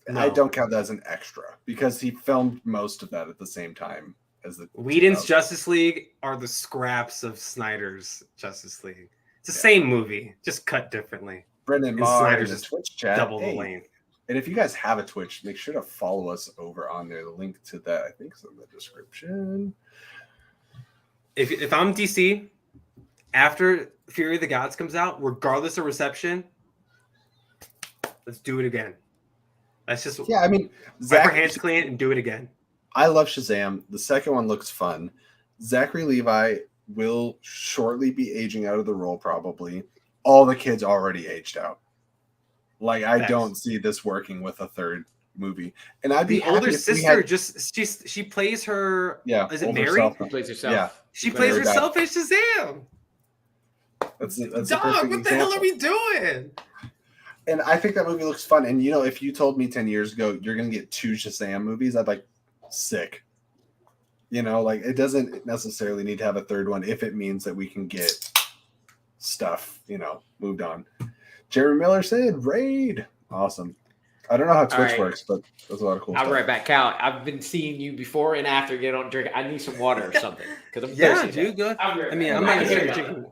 No. I don't count that as an extra because he filmed most of that at the same time as the Whedon's Justice League are the scraps of Snyder's Justice League. It's the same movie, just cut differently. Brendan Marr in the Twitch chat. Double the length. And if you guys have a Twitch, make sure to follow us over on there. The link to that, I think, is in the description. If I'm DC, after Fury of the Gods comes out, regardless of reception, let's do it again. Let's just I mean, wipe our hands clean and do it again. I love Shazam. The second one looks fun. Zachary Levi will shortly be aging out of the role, probably. All the kids already aged out. Like, I don't see this working with a third movie. And I'd be the older sister she plays her. Yeah, is it Mary? She plays herself. Yeah, she plays herself in Shazam. That's Dog, what the hell are we doing? And I think that movie looks fun. And you know, if you told me 10 years ago you're gonna get 2 Shazam movies, I'd like sick. You know, like it doesn't necessarily need to have a third one if it means that we can get stuff, you know, moved on. Jerry Miller said raid. Awesome. I don't know how Twitch works, but there's a lot of cool stuff. I'll be right back, Cal. I've been seeing you before and after get on drink. I need some water or something. Because I'm thirsty. Dude, good. I mean, I'm not drinking.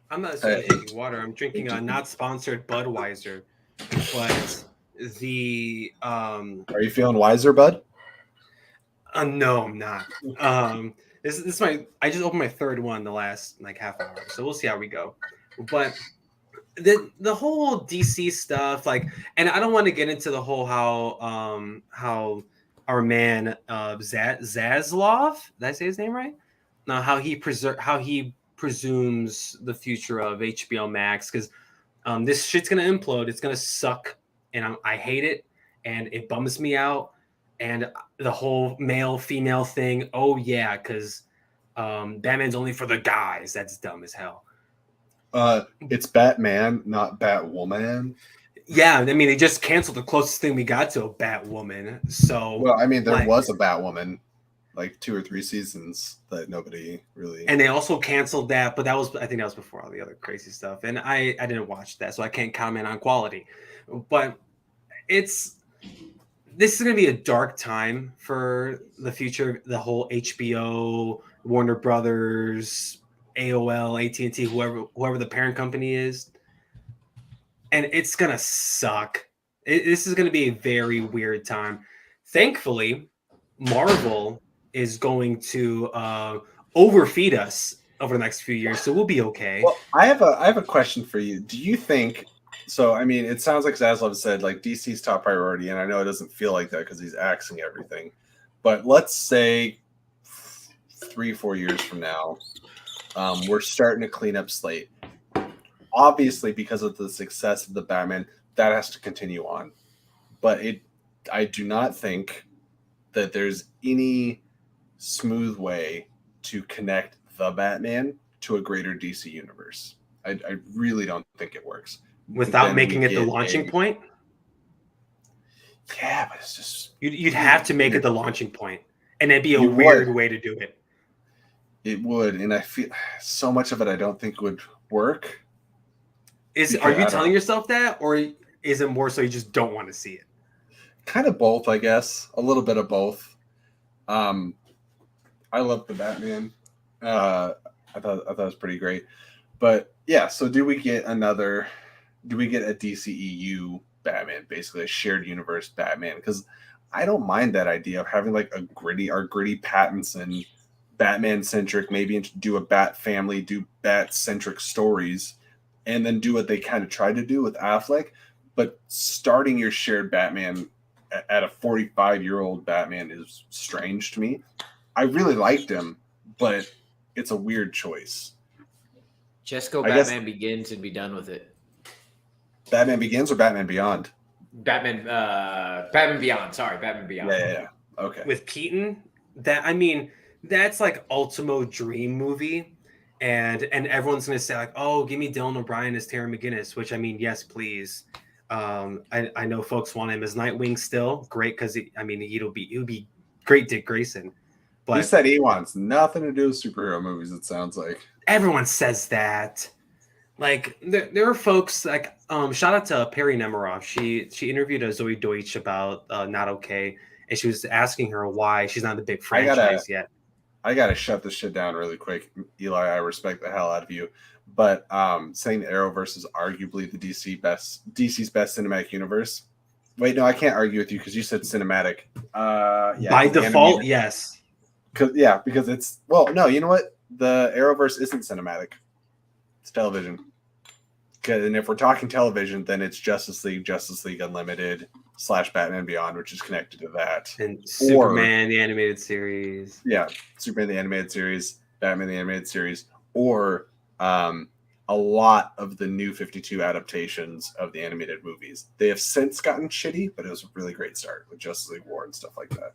I'm not drinking water. I'm drinking a not sponsored Budweiser. But the Are you feeling wiser, bud? No, I'm not. This is I just opened my third one the last like half hour, so we'll see how we go. But the whole DC stuff, like, and I don't want to get into the whole how our man Zaslav, did I say his name right? Now how he presumes the future of HBO Max, because this shit's gonna implode. It's gonna suck, and I hate it, and it bums me out. And the whole male female thing. Oh yeah, because Batman's only for the guys. That's dumb as hell. It's Batman, not Batwoman. Yeah, I mean they just canceled the closest thing we got to a Batwoman. So well, I mean there was a Batwoman like 2 or 3 seasons that nobody really. And they also canceled that, but I think that was before all the other crazy stuff. And I didn't watch that, so I can't comment on quality. But this is going to be a dark time for the future. The whole HBO, Warner Brothers, AOL, AT&T, whoever the parent company is, and it's going to suck. This is going to be a very weird time. Thankfully, Marvel is going to overfeed us over the next few years, so we'll be okay. Well, I have a question for you. Do you think? So, I mean, it sounds like Zaslav said, like, DC's top priority, and I know it doesn't feel like that because he's axing everything. But let's say 3-4 years from now, we're starting to clean up slate. Obviously, because of the success of the Batman, that has to continue on. But I do not think that there's any smooth way to connect the Batman to a greater DC universe. I really don't think it works. Without making it the launching point? Yeah, but it's just... You'd have to make it the launching point. And it'd be a weird way to do it. It would. And I feel so much of it I don't think would work. Are you telling yourself that? Or is it more so you just don't want to see it? Kind of both, I guess. A little bit of both. I love the Batman. I thought it was pretty great. But yeah, so do we get a DCEU Batman, basically a shared universe Batman? Because I don't mind that idea of having like gritty Pattinson, Batman centric, maybe do a Bat family, do Bat centric stories, and then do what they kind of tried to do with Affleck. But starting your shared Batman at a 45-year-old Batman is strange to me. I really liked him, but it's a weird choice. Just go Batman Begins and be done with it. Batman Begins or Batman Beyond? Batman Beyond. Sorry, Batman Beyond. Yeah. Okay. With Keaton, that's like ultimo dream movie, and everyone's gonna say like, oh, give me Dylan O'Brien as Terry McGinnis, which I mean, yes, please. I know folks want him as Nightwing still, great, because he'll be great Dick Grayson. But he said he wants nothing to do with superhero movies. It sounds like everyone says that. Like there are folks like shout out to Perry Nemiroff. She interviewed a Zoe Deutsch about Not Okay, and she was asking her why she's not in the big franchise yet. I gotta shut this shit down really quick, Eli. I respect the hell out of you, but saying the Arrowverse is arguably the DC's best cinematic universe. Wait, no, I can't argue with you because you said cinematic. Yeah, by default, yes. Because it's no. You know what? The Arrowverse isn't cinematic. It's television. And if we're talking television, then it's Justice League Unlimited / Batman Beyond, which is connected to that. And Superman, the animated series. Yeah, Superman, the animated series, Batman, the animated series, or a lot of the new 52 adaptations of the animated movies. They have since gotten shitty, but it was a really great start with Justice League War and stuff like that.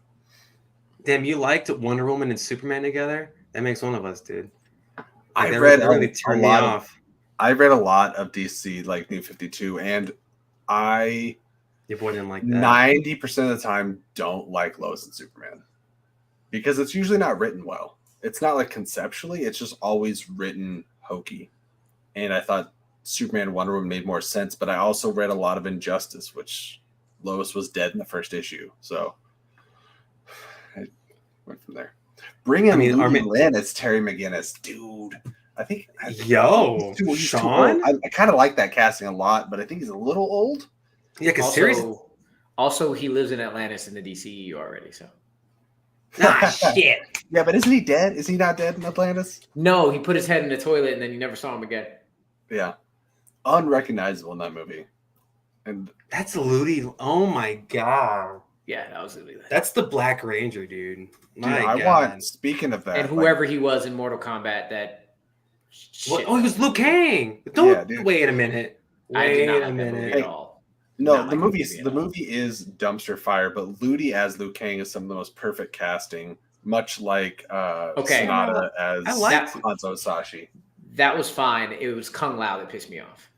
Damn, you liked Wonder Woman and Superman together? That makes one of us, dude. I read really turned me off. I read a lot of DC, like New 52, and your boy didn't like that. 90% of the time don't like Lois and Superman because it's usually not written well. It's not like conceptually, it's just always written hokey. And I thought Superman and Wonder Woman made more sense, but I also read a lot of Injustice, which Lois was dead in the first issue. So I went from there. Bring in Louis Lynn as Terry McGinnis, dude. I think he's Sean. I kind of like that casting a lot, but I think he's a little old. Yeah, because also he lives in Atlantis in the DCEU already. So shit. Yeah, but isn't he dead? Is he not dead in Atlantis? No, he put his head in the toilet and then you never saw him again. Yeah, unrecognizable in that movie. And that's Ludi. Oh my god. Yeah, that was Ludi. That's the Black Ranger, dude. Speaking of that, and whoever he was in Mortal Kombat, that. What? Oh, he was Liu Kang. Wait a minute. Wait a minute. At all. No, the movie is dumpster fire, but Ludi as Liu Kang is some of the most perfect casting, much like Sonata as Hanzo Sashi. That was fine. It was Kung Lao that pissed me off.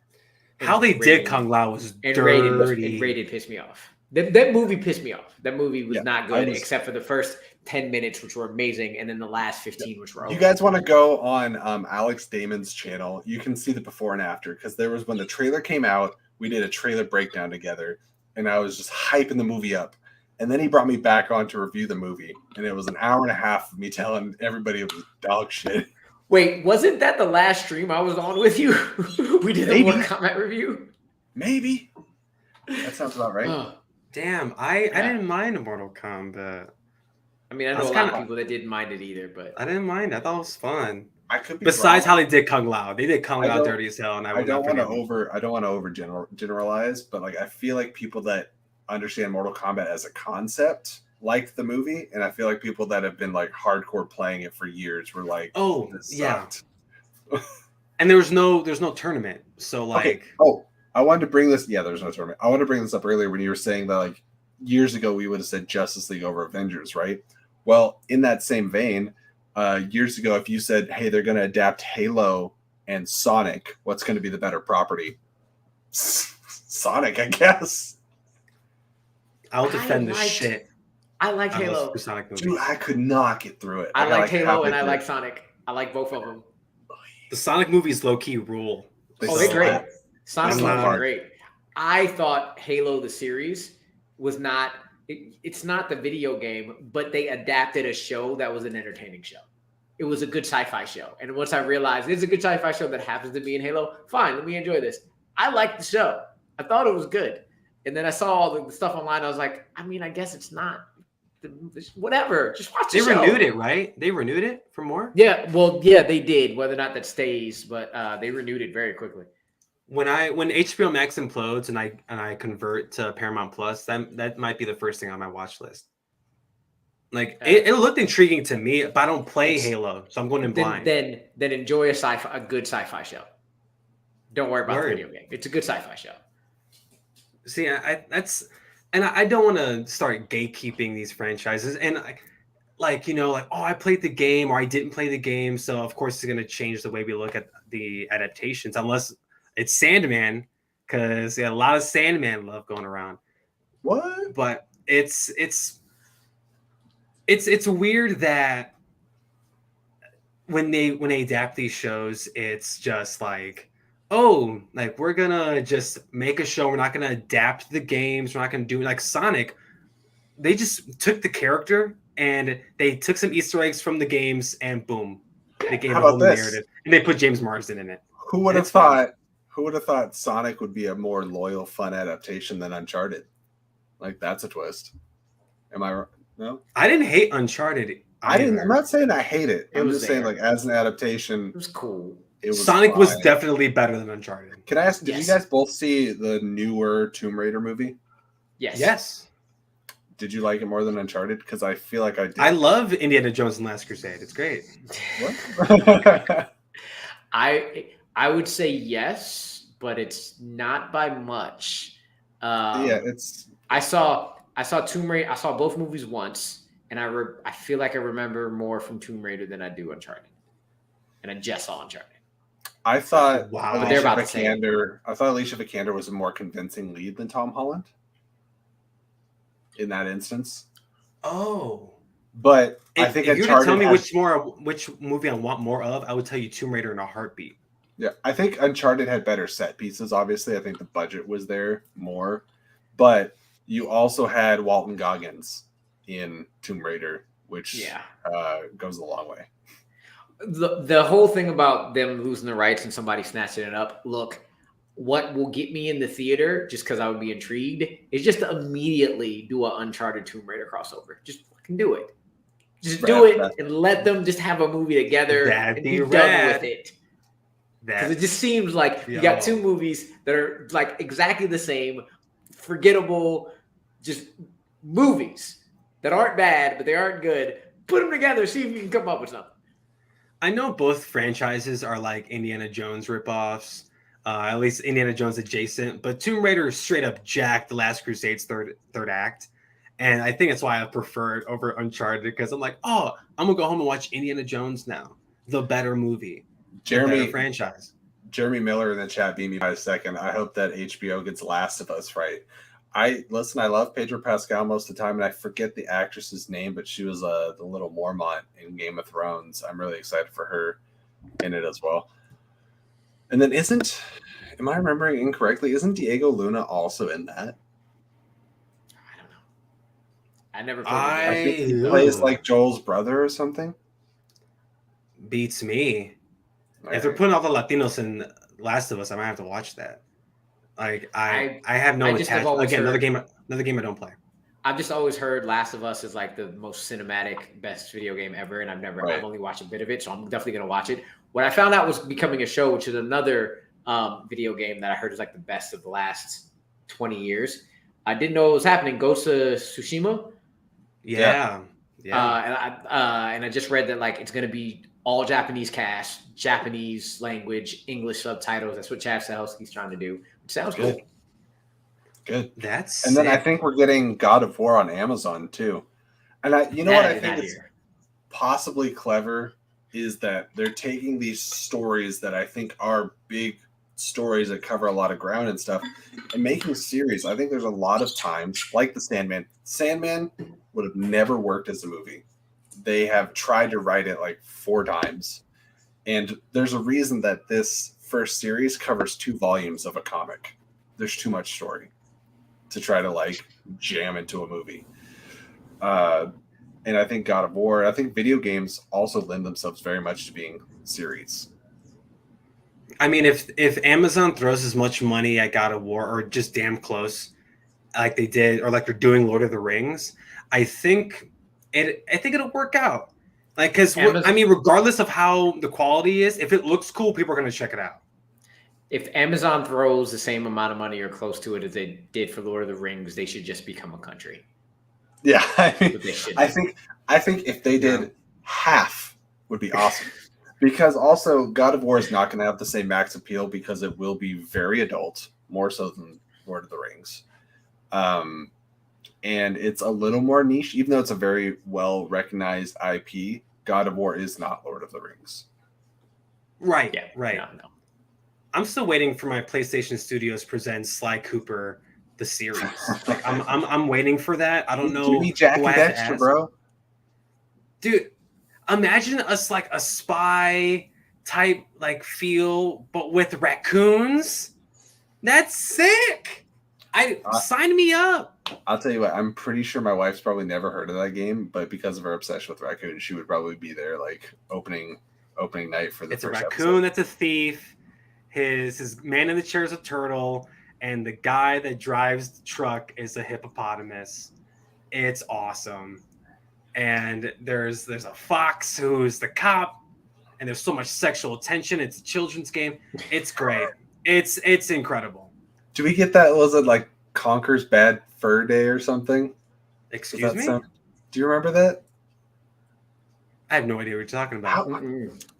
How they did Kung Lao was dirty. Rated pissed me off. That movie pissed me off. That movie was not good, except for the first 10 minutes, which were amazing, and then the last 15, which were over. You guys want to go on Alex Damon's channel? You can see the before and after, because there was when the trailer came out, we did a trailer breakdown together, and I was just hyping the movie up. And then he brought me back on to review the movie, and it was an hour and a half of me telling everybody it was dog shit. Wait, wasn't that the last stream I was on with you? We did a Mortal Kombat review? Maybe. That sounds about right. Oh, damn, I didn't mind Mortal Kombat. I mean, I know a lot of people that didn't mind it either, but I didn't mind. I thought it was fun. I could be Besides wrong. how they did Kung Lao, they did Kung Lao dirty as hell, and I don't want to over generalize, but like I feel like people that understand Mortal Kombat as a concept like the movie, and I feel like people that have been like hardcore playing it for years were like, "Oh, yeah." And there's no tournament, so like, okay. Oh, I wanted to bring this. Yeah, there's no tournament. I wanted to bring this up earlier when you were saying that like years ago we would have said Justice League over Avengers, right? Well, in that same vein, years ago, if you said, "Hey, they're going to adapt Halo and Sonic, what's going to be the better property?" Sonic, I guess. I'll defend this shit. I liked Halo. Dude, I could not get through it. I liked Halo and I like Sonic. I like both of them. The Sonic movies low-key rule. They're great. Sonic movies are great. I thought Halo the series was not it's not the video game, but they adapted a show that was an entertaining show. It was a good sci-fi show. And once I realized it's a good sci-fi show that happens to be in Halo, fine, let me enjoy this. I liked the show. I thought it was good. And then I saw all the stuff online. I was like, I mean, I guess it's not. Whatever. Just watch the show. They renewed it, right? They renewed it for more? Yeah, well, yeah, they did. Whether or not that stays, but they renewed it very quickly. When HBO Max implodes and I convert to Paramount Plus, that might be the first thing on my watch list. Like it looked intriguing to me, but I don't play Halo, so I'm going in blind. Then enjoy a good sci-fi show. Don't worry about the video game. It's a good sci-fi show. See, I don't want to start gatekeeping these franchises, and like, oh, I played the game or I didn't play the game, so of course it's going to change the way we look at the adaptations, unless it's Sandman, because a lot of Sandman love going around. What? But it's weird that when they adapt these shows, it's just like, oh, like we're gonna just make a show. We're not gonna adapt the games. We're not gonna do like Sonic. They just took the character and they took some Easter eggs from the games and boom, they gave How a whole about new this? narrative. And they put James Marsden in it. Who would have It's fun. thought? Who would have thought Sonic would be a more loyal, fun adaptation than Uncharted? Like that's a twist. Am I wrong? No, I didn't hate Uncharted. I didn't. I'm either. not saying I hate it. It I'm was just saying, there. like as an adaptation, It was cool. it was Sonic was fine. definitely better than Uncharted. Can I ask? Did Yes. you guys both see the newer Tomb Raider movie? Yes. Yes. Did you like it more than Uncharted? Because I feel like I did. I love Indiana Jones and Last Crusade. It's great. What? I would say yes, but it's not by much. Yeah, it's I saw Tomb Raider. I saw both movies once, and I feel like I remember more from Tomb Raider than I do Uncharted. And I just saw Uncharted. I thought Wow. But they're Alicia about the same. Vikander. I thought Alicia Vikander was a more convincing lead than Tom Holland in that instance. Oh. But I If think you were to tell me Uncharted which movie I want more of, I would tell you Tomb Raider in a heartbeat. Yeah, I think Uncharted had better set pieces. Obviously, I think the budget was there more, but you also had Walton Goggins in Tomb Raider, which goes a long way. The whole thing about them losing the rights and somebody snatching it up. Look, what will get me in the theater, just because I would be intrigued, is just to immediately do an Uncharted Tomb Raider crossover. Just fucking do it. Just do it and let them just have a movie together and be done with it. Because it just seems like you got two movies that are like exactly the same, forgettable, just movies that aren't bad, but they aren't good. Put them together, see if you can come up with something. I know both franchises are like Indiana Jones ripoffs, at least Indiana Jones adjacent, but Tomb Raider is straight up jacked the Last Crusade's third act. And I think that's why I prefer it over Uncharted, because I'm like, oh, I'm going to go home and watch Indiana Jones now. The better movie. The better franchise. Jeremy Miller in the chat beat me by a second. I hope that HBO gets Last of Us right. I love Pedro Pascal most of the time, and I forget the actress's name, but she was the little Mormont in Game of Thrones. I'm really excited for her in it as well. And then am I remembering incorrectly? Isn't Diego Luna also in that? I don't know. I never played I think he plays like Joel's brother or something. Beats me. If they're putting all the Latinos in Last of Us, I might have to watch that. Like I have no attachment. Again, another game I don't play. I've just always heard Last of Us is like the most cinematic, best video game ever, and I've only watched a bit of it, so I'm definitely gonna watch it. What I found out was becoming a show, which is another video game that I heard is like the best of the last 20 years. I didn't know it was happening. Ghost of Tsushima. Yeah. And I just read that like it's gonna be all Japanese cast, Japanese language, English subtitles. That's what Chad Stahelski's trying to do. Which sounds good. Good. That's and then I think we're getting God of War on Amazon too. And what I think is possibly clever is that they're taking these stories that I think are big stories that cover a lot of ground and stuff and making series. I think there's a lot of times, like the Sandman. Sandman would have never worked as a movie. They have tried to write it like 4 times. And there's a reason that this first series covers 2 volumes of a comic. There's too much story to try to like jam into a movie. And I think God of War, I think video games also lend themselves very much to being series. I mean, if Amazon throws as much money at God of War, or just damn close, like they did, or like they're doing Lord of the Rings, I think it'll work out. Like, because I mean, regardless of how the quality is, if it looks cool, people are going to check it out. If Amazon throws the same amount of money or close to it as they did for Lord of the Rings, they should just become a country. Yeah, I think if they did half would be awesome. Because also God of War is not going to have the same max appeal because it will be very adult, more so than Lord of the Rings. And it's a little more niche, even though it's a very well recognized IP. God of War is not Lord of the Rings. Right. Yeah, Right. No. I'm still waiting for my PlayStation Studios presents Sly Cooper the series. Like I'm waiting for that. I don't know Give me Jack who I and have to Dexter, ask. bro. Dude, imagine us like a spy type like feel, but with raccoons. That's sick. Sign me up. I'll tell you what, I'm pretty sure my wife's probably never heard of that game, but because of her obsession with raccoons, she would probably be there like opening night for the It's a first raccoon episode. that's a thief. His man in the chair is a turtle, and the guy that drives the truck is a hippopotamus. It's awesome. And there's a fox who's the cop, and there's so much sexual tension. It's a children's game. It's great. It's incredible. Do we get that? Was it like Conker's Bad Fur Day or something? Excuse me? Do you remember that? I have no idea what you're talking about.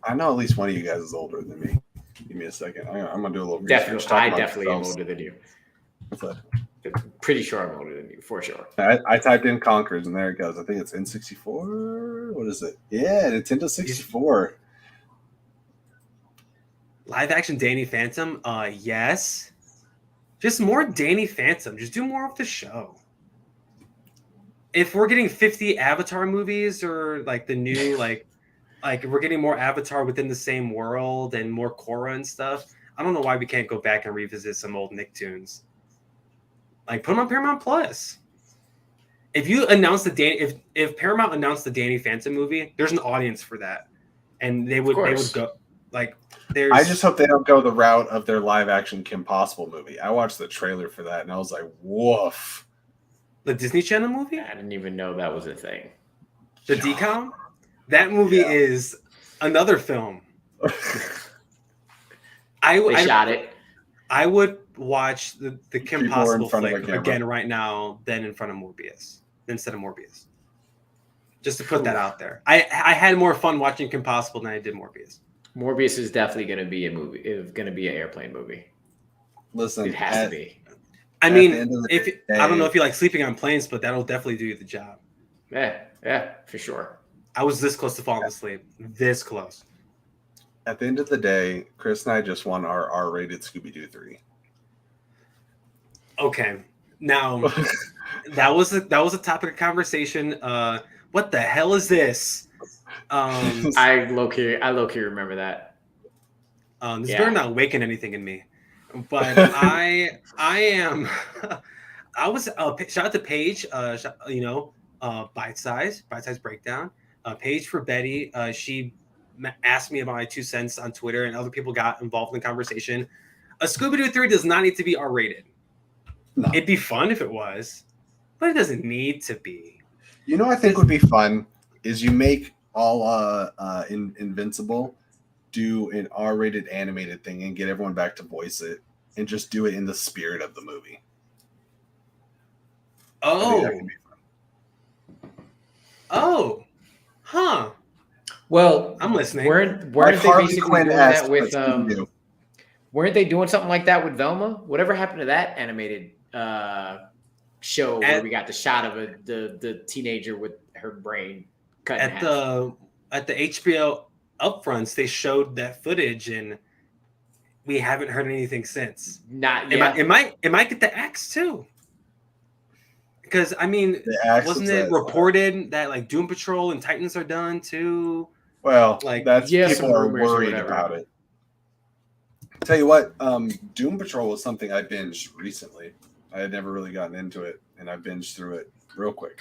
I know at least one of you guys is older than me. Give me a second. I'm gonna do a little research. I definitely am older than you. Pretty sure I'm older than you, for sure. I typed in Conkers and there it goes. I think it's N64. What is it? Yeah, Nintendo 64. Live action Danny Phantom? Yes. Just more Danny Phantom. Just do more of the show. If we're getting 50 Avatar movies or like the new like we're getting more Avatar within the same world and more Korra and stuff, I don't know why we can't go back and revisit some old Nicktoons. Like put them on Paramount Plus. If you announce if Paramount announced the Danny Phantom movie, there's an audience for that, and they would go like. I just hope they don't go the route of their live action Kim Possible movie. I watched the trailer for that and I was like, woof. The Disney Channel movie? I didn't even know that was a thing. The DCOM? That movie is another film. They shot it. I would watch the Kim Possible flick again right now than in front of Morbius. Instead of Morbius. Just to put that out there. I had more fun watching Kim Possible than I did Morbius. Morbius is definitely going to be a movie. It's going to be an airplane movie. Listen, it has to be. I mean, I don't know if you like sleeping on planes, but that'll definitely do the job. Yeah, for sure. I was this close to falling asleep. This close. At the end of the day, Chris and I just won our R-rated Scooby-Doo 3. Okay, now that was a topic of conversation. What the hell is this? I low key remember that. This better not awaken anything in me. But I am. I was shout out to Paige. Bite size breakdown. Paige for Betty. She asked me about my 2 cents on Twitter, and other people got involved in the conversation. A Scooby-Doo 3 does not need to be R-rated. No. It'd be fun if it was, but it doesn't need to be. You know what I think would be fun is you make all Invincible do an R-rated animated thing and get everyone back to voice it and just do it in the spirit of the movie. Well, I'm listening. Weren't they basically doing that with weren't they doing something like that with Velma? Whatever happened to that animated show where we got the shot of the teenager with her brain cut in half? At the HBO upfronts, they showed that footage, and we haven't heard anything since. Not yet. It might get the axe too. Because I mean, wasn't it reported that like Doom Patrol and Titans are done too? Well, like people are worried about it. Tell you what, Doom Patrol was something I binged recently. I had never really gotten into it, and I binged through it real quick.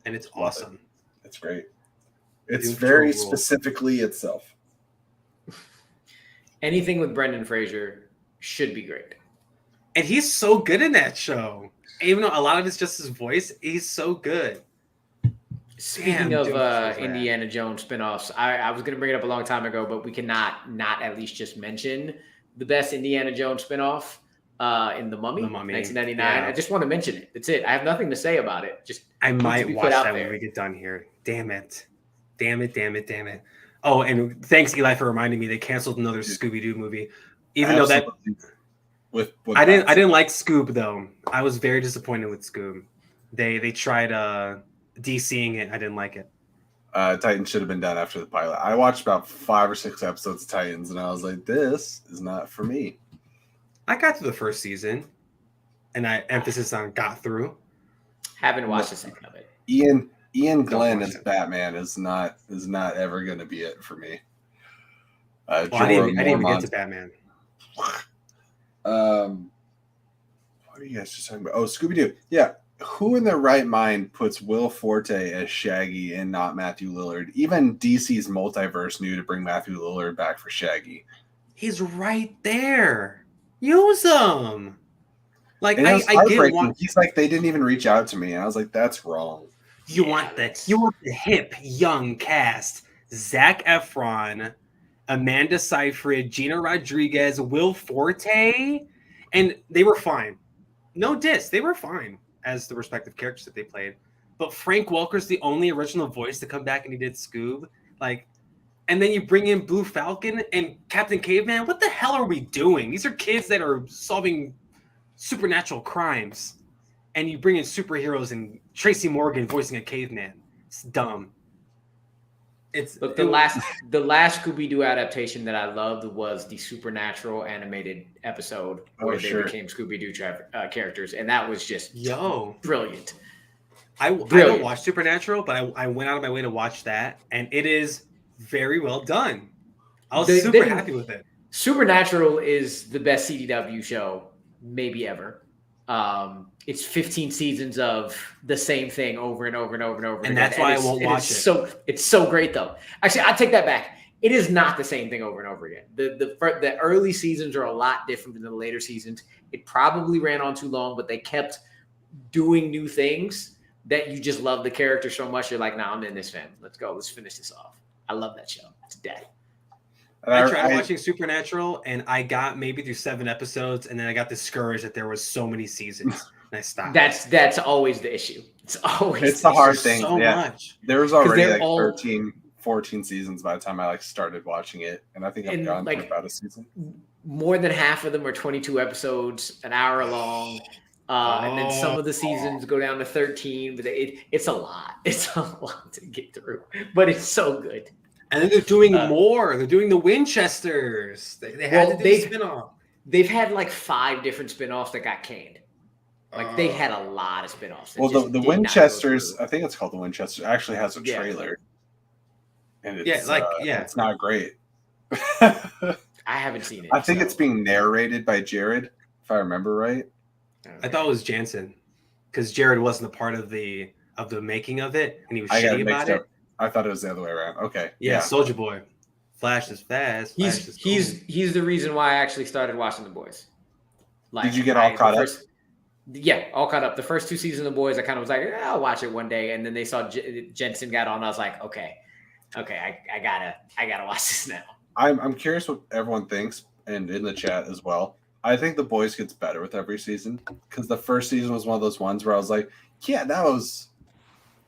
And it's awesome. It's great. It's very specifically itself. Anything with Brendan Fraser should be great. And he's so good in that show. Even though a lot of it's just his voice, he's so good. Speaking of Indiana Jones spinoffs, I was going to bring it up a long time ago, but we cannot not at least just mention the best Indiana Jones spinoff in The Mummy, 1999. Yeah. I just want to mention it. That's it. I have nothing to say about it. Just I might watch that when we get done here. Damn it. Oh, and thanks, Eli, for reminding me. They canceled another Scooby-Doo movie. Even though I didn't like Scoob though. I was very disappointed with Scoob. They tried DCing it. I didn't like it. Titans should have been done after the pilot. I watched about 5 or 6 episodes of Titans, and I was like, "This is not for me." I got through the first season, and I emphasis on got through. Haven't watched a second of it. Ian Glenn as Batman is not ever going to be it for me. I didn't even get to Batman. What are you guys just talking about? Oh, Scooby-Doo. Yeah. Who in their right mind puts Will Forte as Shaggy and not Matthew Lillard? Even DC's multiverse knew to bring Matthew Lillard back for Shaggy. He's right there. Use him. Like I get one. He's like, they didn't even reach out to me. And I was like, that's wrong. You want the hip young cast: Zac Efron, Amanda Seyfried, Gina Rodriguez, Will Forte, and they were fine. No diss, they were fine as the respective characters that they played. But Frank Welker's the only original voice to come back, and he did Scoob. Like, and then you bring in Blue Falcon and Captain Caveman. What the hell are we doing? These are kids that are solving supernatural crimes, and you bring in superheroes and Tracy Morgan voicing a caveman. It's dumb. Look, the last Scooby-Doo adaptation that I loved was the Supernatural animated episode where they became Scooby-Doo characters, and that was just brilliant. I don't watch Supernatural, but I went out of my way to watch that, and it is very well done. I was super happy with it. Supernatural is the best CW show maybe ever. It's 15 seasons of the same thing over and over and over and over. And that's why I won't watch it. It's so great though. Actually, I take that back. It is not the same thing over and over again. The early seasons are a lot different than the later seasons. It probably ran on too long, but they kept doing new things that you just love the character so much. You're like, nah, I'm in this, fam. Let's go. Let's finish this off. I love that show. It's dead. I tried watching Supernatural, and I got maybe through 7 episodes, and then I got discouraged that there was so many seasons, and I stopped. That's always the issue. It's the hard thing. So much. There was already 13, 14 seasons by the time I started watching it, and I think I've gone through about a season. More than half of them are 22 episodes, an hour long. And then some of the seasons go down to 13, but it's a lot. It's a lot to get through, but it's so good. And then they're doing more. They're doing the Winchesters. They had to do a spinoff. They've had like 5 different spinoffs that got canned. Like they had a lot of spinoffs. Well, the Winchesters, I think it's called the Winchesters, actually has a trailer. And it's, it's not great. I haven't seen it. I think it's being narrated by Jared, if I remember right. I thought it was Jansen, because Jared wasn't a part of the making of it, and he was shitty about it. I thought it was the other way around. Okay. Yeah, Soldier Boy. Flash is fast. He's the reason why I actually started watching The Boys. Like, did you get all caught up? Yeah, all caught up. The first 2 seasons of The Boys, I kind of was like, I'll watch it one day, and then they saw Jensen got on. I was like, okay, I gotta watch this now. I'm curious what everyone thinks, and in the chat as well. I think The Boys gets better with every season, because the first season was one of those ones where I was like, yeah, that was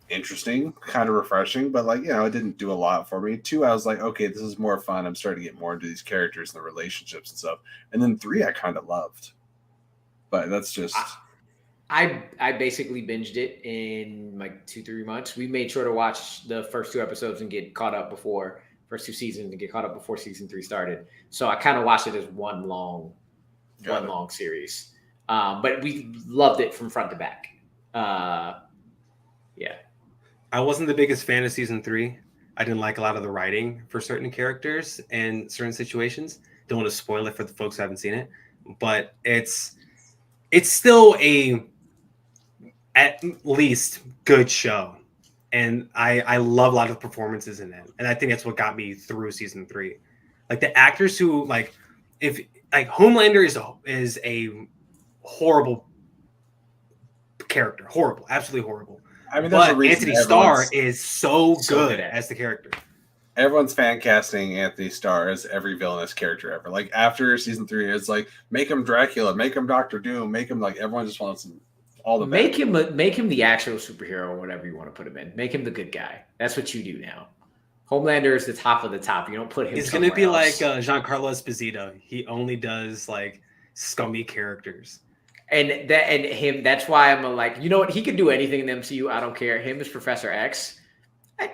interesting, kind of refreshing, but it didn't do a lot for me. 2, I was like, okay, this is more fun. I'm starting to get more into these characters and the relationships and stuff. And then 3, I kind of loved, but that's just. I basically binged it in like 2-3 months. We made sure to watch the first 2 episodes and get caught up before first 2 seasons and get caught up before season 3 started. So I kind of watched it as one long series. But we loved it from front to back. Yeah. I wasn't the biggest fan of season 3. I didn't like a lot of the writing for certain characters and certain situations. Don't want to spoil it for the folks who haven't seen it, but it's still a at least good show, and I love a lot of the performances in it, and I think that's what got me through season 3. Like the actors who Homelander is a horrible character, horrible, absolutely horrible. I mean, but Anthony Starr is so good as the character. Everyone's fan casting Anthony Starr as every villainous character ever. Like after season 3, it's like make him Dracula, make him Doctor Doom, make him everyone just wants all the make him the actual superhero or whatever you want to put him in. Make him the good guy. That's what you do now. Homelander is the top of the top. You don't put him. He's going to be like Giancarlo Esposito. He only does scummy characters. And that's why I'm like, you know what? He could do anything in the MCU. I don't care. Him as Professor X. I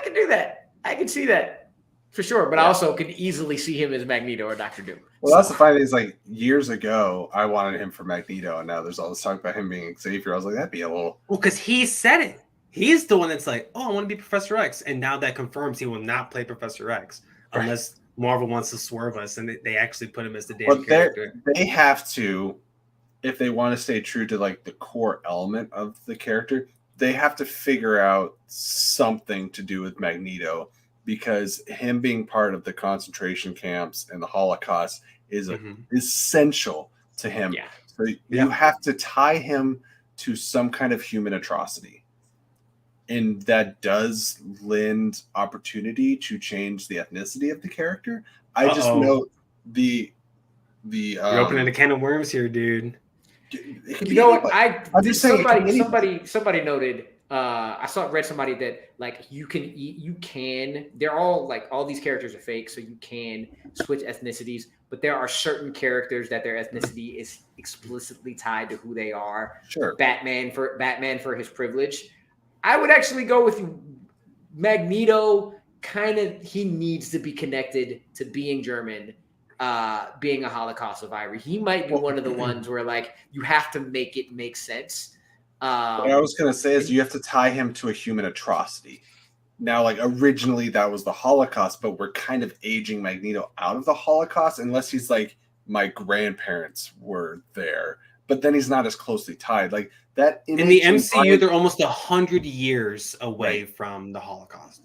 can do that. I can see that for sure. But I also can easily see him as Magneto or Doctor Doom. Well, that's the funny thing is, like, years ago, I wanted him for Magneto, and now there's all this talk about him being Xavier. I was like, that'd be a little... Well, because he said it. He's the one that's like, oh, I want to be Professor X. And now that confirms he will not play Professor X unless Marvel wants to swerve us and they actually put him as the damn character. They have to, if they want to stay true to, like, the core element of the character, they have to figure out something to do with Magneto, because him being part of the concentration camps and the Holocaust is essential to him. Yeah. So you have to tie him to some kind of human atrocity. And that does lend opportunity to change the ethnicity of the character. I just know the you're opening a can of worms here, dude. You know what? Somebody noted. I read somebody that, like, you can. They're all, like, all these characters are fake, so you can switch ethnicities. But there are certain characters that their ethnicity is explicitly tied to who they are. Sure. Batman for his privilege. I would actually go with Magneto. Kind of, he needs to be connected to being German, being a Holocaust survivor. He might be one of the ones where, like, you have to make it make sense. What I was going to say is you have to tie him to a human atrocity. Now, like, originally that was the Holocaust, but we're kind of aging Magneto out of the Holocaust, unless he's like, my grandparents were there, but then he's not as closely tied. Like, that in the MCU, they're almost 100 years away from the Holocaust.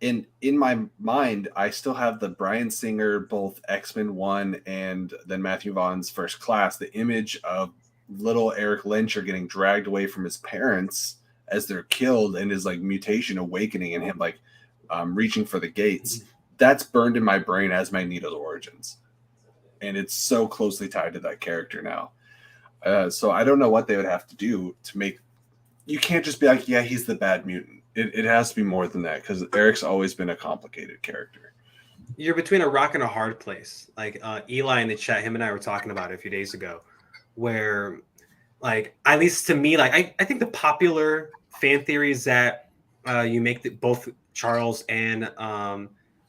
In my mind, I still have the Bryan Singer, both X-Men 1 and then Matthew Vaughn's First Class, the image of little Eric Lyncher getting dragged away from his parents as they're killed, and his, like, mutation awakening and him, like, reaching for the gates. That's burned in my brain as Magneto's origins. And it's so closely tied to that character now. So I don't know what they would have to do to make... You can't just be like, yeah, he's the bad mutant. It has to be more than that, because Eric's always been a complicated character. You're between a rock and a hard place. Like, Eli in the chat, him and I were talking about it a few days ago, where, like, at least to me, like, I think the popular fan theory is that you make both Charles and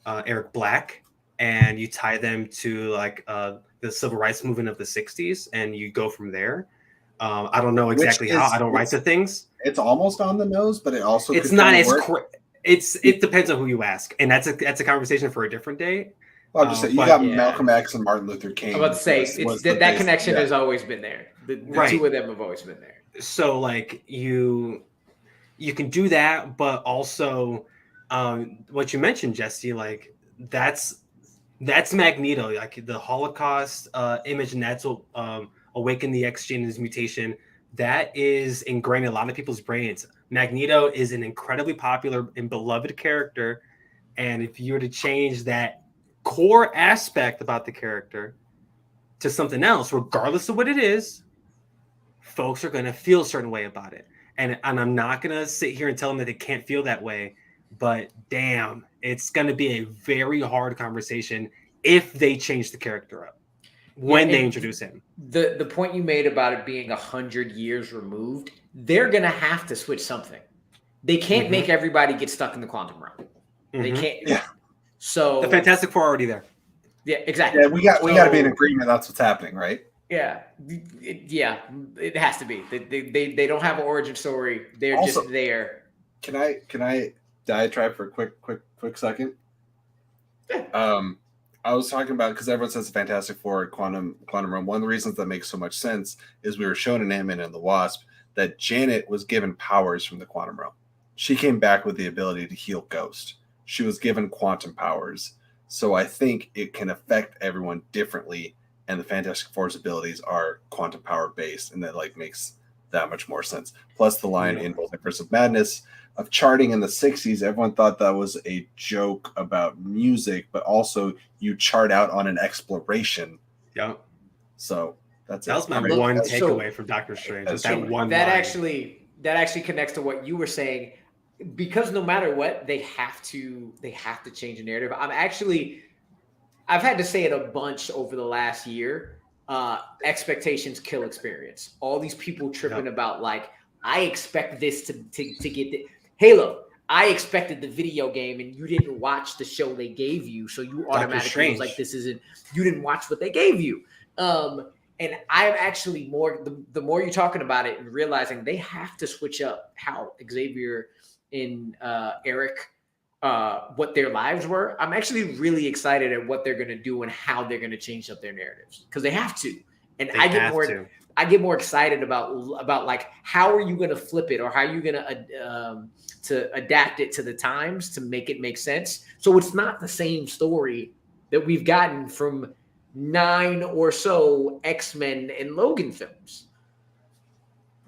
Eric Black, and you tie them to, like, the civil rights movement of the 60s, and you go from there. I don't know exactly how. I don't write the things. It's almost on the nose, but it also it's not as it depends on who you ask, and that's a conversation for a different day. Well, just you got Malcolm X and Martin Luther King. I'm about to say that connection has always been there. The two of them have always been there. So, like, you can do that, but also what you mentioned, Jesse, like, that's Magneto, like the Holocaust image, and that's what awakened the X gene and his mutation. That is ingrained in a lot of people's brains. Magneto is an incredibly popular and beloved character, and if you were to change that core aspect about the character to something else, regardless of what it is, folks are going to feel a certain way about it. And I'm not going to sit here and tell them that they can't feel that way, but damn, it's going to be a very hard conversation if they change the character up when they introduce him. The point you made about it being 100 years removed, they're going to have to switch something. They can't make everybody get stuck in the quantum realm. They can't. Yeah. So the Fantastic Four are already there. Yeah, exactly. Yeah, we got to be in agreement. That's what's happening, right? Yeah, it has to be. They don't have an origin story. They're also just there. Can I diatribe for a quick second? Yeah. I was talking about, because everyone says the Fantastic Four, Quantum Realm. One of the reasons that makes so much sense is we were shown in Ant-Man and the Wasp that Janet was given powers from the Quantum Realm. She came back with the ability to heal Ghost. She was given quantum powers. So I think it can affect everyone differently, and the Fantastic Four's abilities are quantum power based, and that, like, makes that much more sense. Plus the line in Multiverse of Madness of charting in the 60s, everyone thought that was a joke about music, but also you chart out on an exploration. Yeah. So that was my one takeaway from Doctor Strange. That actually connects to what you were saying, because no matter what, they have to change the narrative. I've had to say it a bunch over the last year. expectations kill experience. All these people tripping about like, I expect this to get the Halo. I expected the video game, and you didn't watch the show they gave you, so you automatically was like, "This isn't." You didn't watch what they gave you, and I'm actually more. The more you're talking about it and realizing they have to switch up how Xavier and Eric, what their lives were. I'm actually really excited at what they're going to do and how they're going to change up their narratives because they have to. And I get more excited about like how are you going to flip it or how are you going to adapt it to the times to make it make sense. So it's not the same story that we've gotten from 9 or so X-Men and Logan films.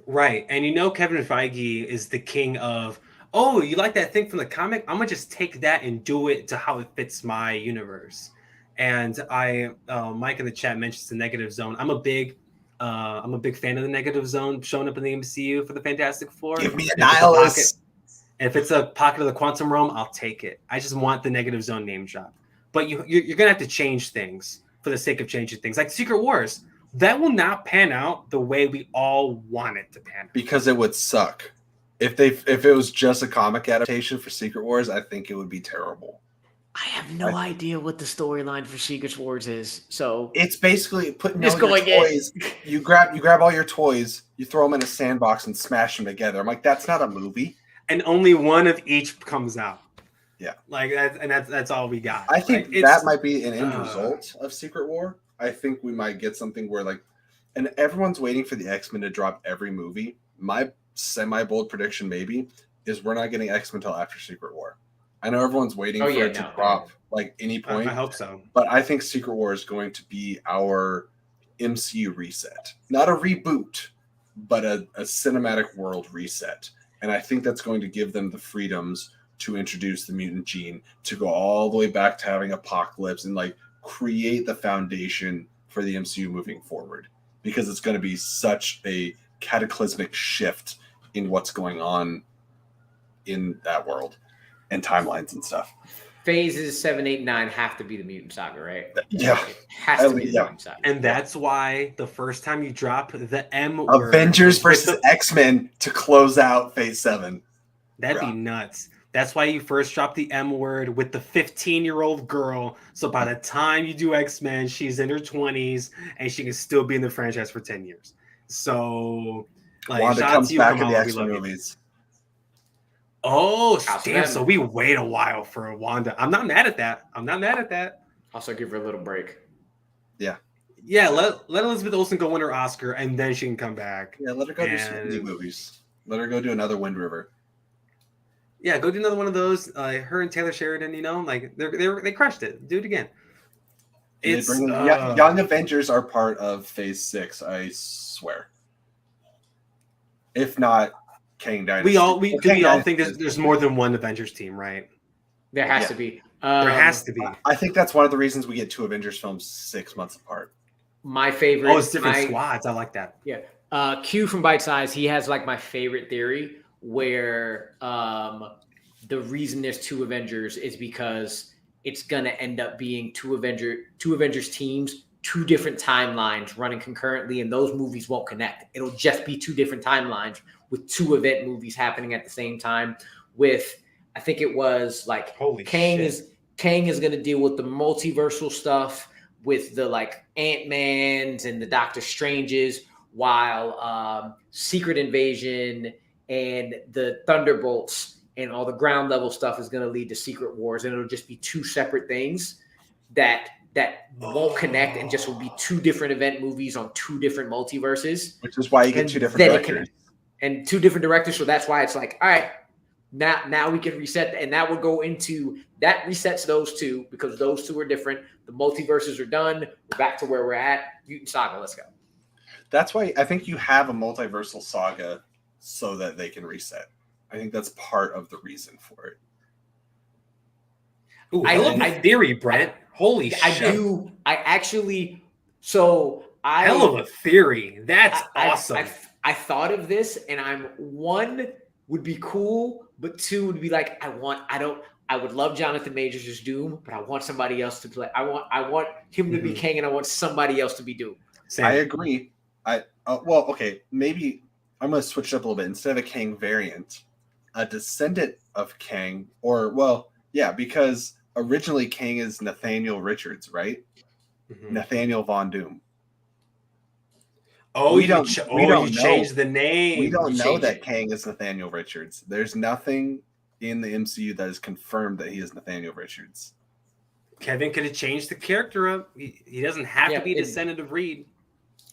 Right. And Kevin Feige is the king of, oh, you like that thing from the comic? I'm going to just take that and do it to how it fits my universe. And Mike in the chat mentions the negative zone. I'm a big fan of the negative zone showing up in the MCU for the Fantastic Four. Give me a nihilist. If it's a pocket of the quantum realm, I'll take it. I just want the negative zone name drop. But you're going to have to change things for the sake of changing things. Like Secret Wars, that will not pan out the way we all want it to pan out. Because it would suck. If it was just a comic adaptation for Secret Wars, I think it would be terrible. I have no idea what the storyline for Secret Wars is. So it's basically putting all your toys. You grab all your toys, you throw them in a sandbox and smash them together. I'm like, that's not a movie. And only one of each comes out. Yeah, like that's all we got. I think that might be an end result of Secret War. I think we might get something where and everyone's waiting for the X-Men to drop every movie. My semi-bold prediction maybe is we're not getting X-Men until after Secret War. I know everyone's waiting for it to drop any point. I hope so. But I think Secret War is going to be our MCU reset. Not a reboot, but a cinematic world reset. And I think that's going to give them the freedoms to introduce the mutant gene, to go all the way back to having Apocalypse and create the foundation for the MCU moving forward. Because it's going to be such a cataclysmic shift in what's going on in that world. And timelines and stuff. Phases 7, 8, 9 have to be the Mutant Saga, right? Yeah, it has to be the Mutant Saga. And that's why the first time you drop the M word, Avengers versus X-Men to close out Phase 7. That'd be nuts. That's why you first drop the M word with the 15-year-old girl. So by the time you do X-Men, she's in her 20s and she can still be in the franchise for 10 years. So, Wanda comes back in the X-Men movies. Oh, damn. So we wait a while for Wanda. I'm not mad at that. Also give her a little break. Yeah. Yeah, let Elizabeth Olsen go win her Oscar, and then she can come back. Yeah, let her go do some new movies. Let her go do another Wind River. Yeah, go do another one of those. Her and Taylor Sheridan, they crushed it. Do it again. It's Young Avengers are part of Phase 6, I swear. If not, Kang Dynasty. We all think there's more than one Avengers team, right? There has to be. There has to be. I think that's one of the reasons we get 2 Avengers films 6 months apart. My favorite. Oh, it's different squads. I like that. Yeah. Q from Bite Size, he has my favorite theory where the reason there's 2 Avengers is because it's gonna end up being two Avengers teams, 2 different timelines running concurrently, and those movies won't connect. It'll just be 2 different timelines with 2 event movies happening at the same time. With, I think it was Kang is going to deal with the multiversal stuff with the Ant-Mans and the Doctor Stranges, while Secret Invasion and the Thunderbolts and all the ground level stuff is going to lead to Secret Wars, and it'll just be 2 separate things that won't connect and just will be 2 different event movies on 2 different multiverses. Which is why you get 2 different directors. And 2 different directors, so that's why it's all right, now we can reset, and that will go into that resets those 2 because those 2 are different. The multiverses are done. We're back to where we're at. Mutant Saga, let's go. That's why I think you have a multiversal saga so that they can reset. I think that's part of the reason for it. Ooh, I love my theory, Brent. Holy shit! I do. I actually. So hell of a theory. That's awesome. I thought of this, and 1 would be cool, but 2 would be I would love Jonathan Majors as Doom, but I want somebody else to play. I want him to be Kang, and I want somebody else to be Doom. Same. I agree. Well, okay, maybe I'm going to switch it up a little bit. Instead of a Kang variant, a descendant of Kang, because originally Kang is Nathaniel Richards, right? Mhm. Nathaniel Von Doom. Oh, We you don't changed the We name. don't know changed that it. Kang is Nathaniel Richards. There's nothing in the MCU that is confirmed that he is Nathaniel Richards. Kevin could have changed the character up. He doesn't have to be a descendant of Reed.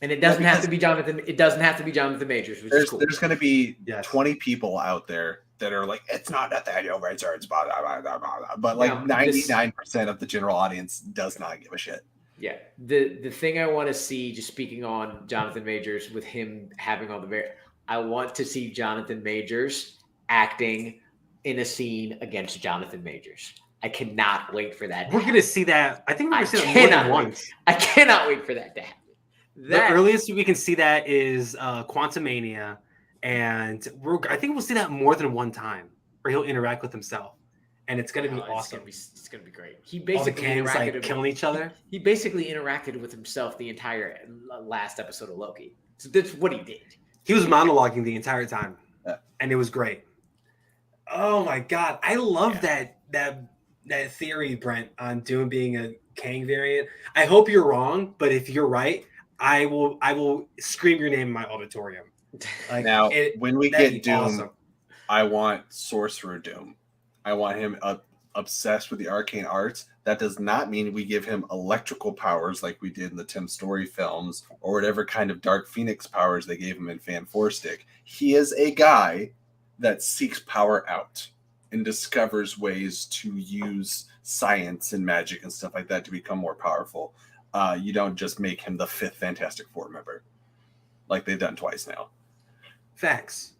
And it doesn't have to be Jonathan. It doesn't have to be Jonathan Majors, which is cool. There's going to be Yes. 20 people out there that are like, it's not Nathaniel Richards, blah, blah, blah, blah, blah. But like 99% of the general audience does not give a shit. Yeah. The thing I want to see, just speaking on Jonathan Majors, with him having all the I want to see Jonathan Majors acting in a scene against Jonathan Majors. I cannot wait for that. We're going to see that. I think we're going to see that more than once. I cannot wait for that to happen. The earliest we can see that is Quantumania, and I think we'll see that more than one time, where he'll interact with himself, and it's going to be awesome. It's going to be great. He basically interacted like killing each other. He basically interacted with himself the entire last episode of Loki. So that's what he did. He was monologuing the entire time, and it was great. Oh my god, I love that theory, Brent, on Doom being a Kang variant. I hope you're wrong, but if you're right, I will scream your name in my auditorium. Like, now, when we get Doom, awesome. I want Sorcerer Doom. I want him obsessed with the arcane arts. That does not mean we give him electrical powers like we did in the Tim Story films, or whatever kind of Dark Phoenix powers they gave him in Fan 4 Stick. He is a guy that seeks power out and discovers ways to use science and magic and stuff like that to become more powerful. You don't just make him the 5th Fantastic Four member, like they've done twice now. Facts.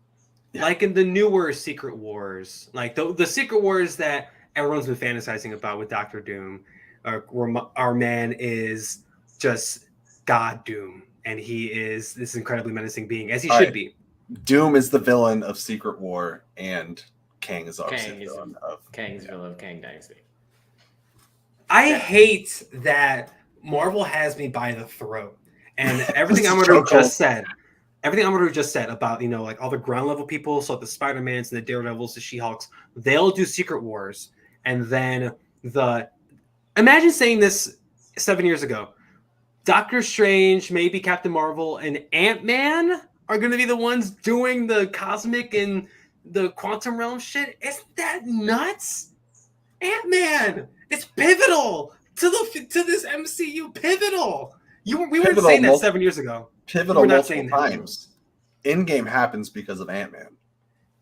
Yeah. Like in the newer Secret Wars, like the Secret Wars that everyone's been fantasizing about with Doctor Doom, where our man is just God Doom, and he is this incredibly menacing being, as he should be. Doom is the villain of Secret War, and Kang is obviously the villain of Kang Dynasty. I hate that Marvel has me by the throat, and everything Amadou just said about, like all the ground level people, so the Spider-Mans and the Daredevils, the She-Hulks, they'll do Secret Wars, and then imagine saying this 7 years ago, Doctor Strange, maybe Captain Marvel, and Ant-Man are going to be the ones doing the cosmic and the quantum realm shit. Isn't that nuts? Ant-Man, it's pivotal to this MCU. Pivotal. We weren't saying that 7 years ago. Pivotal multiple times. Endgame happens because of Ant-Man.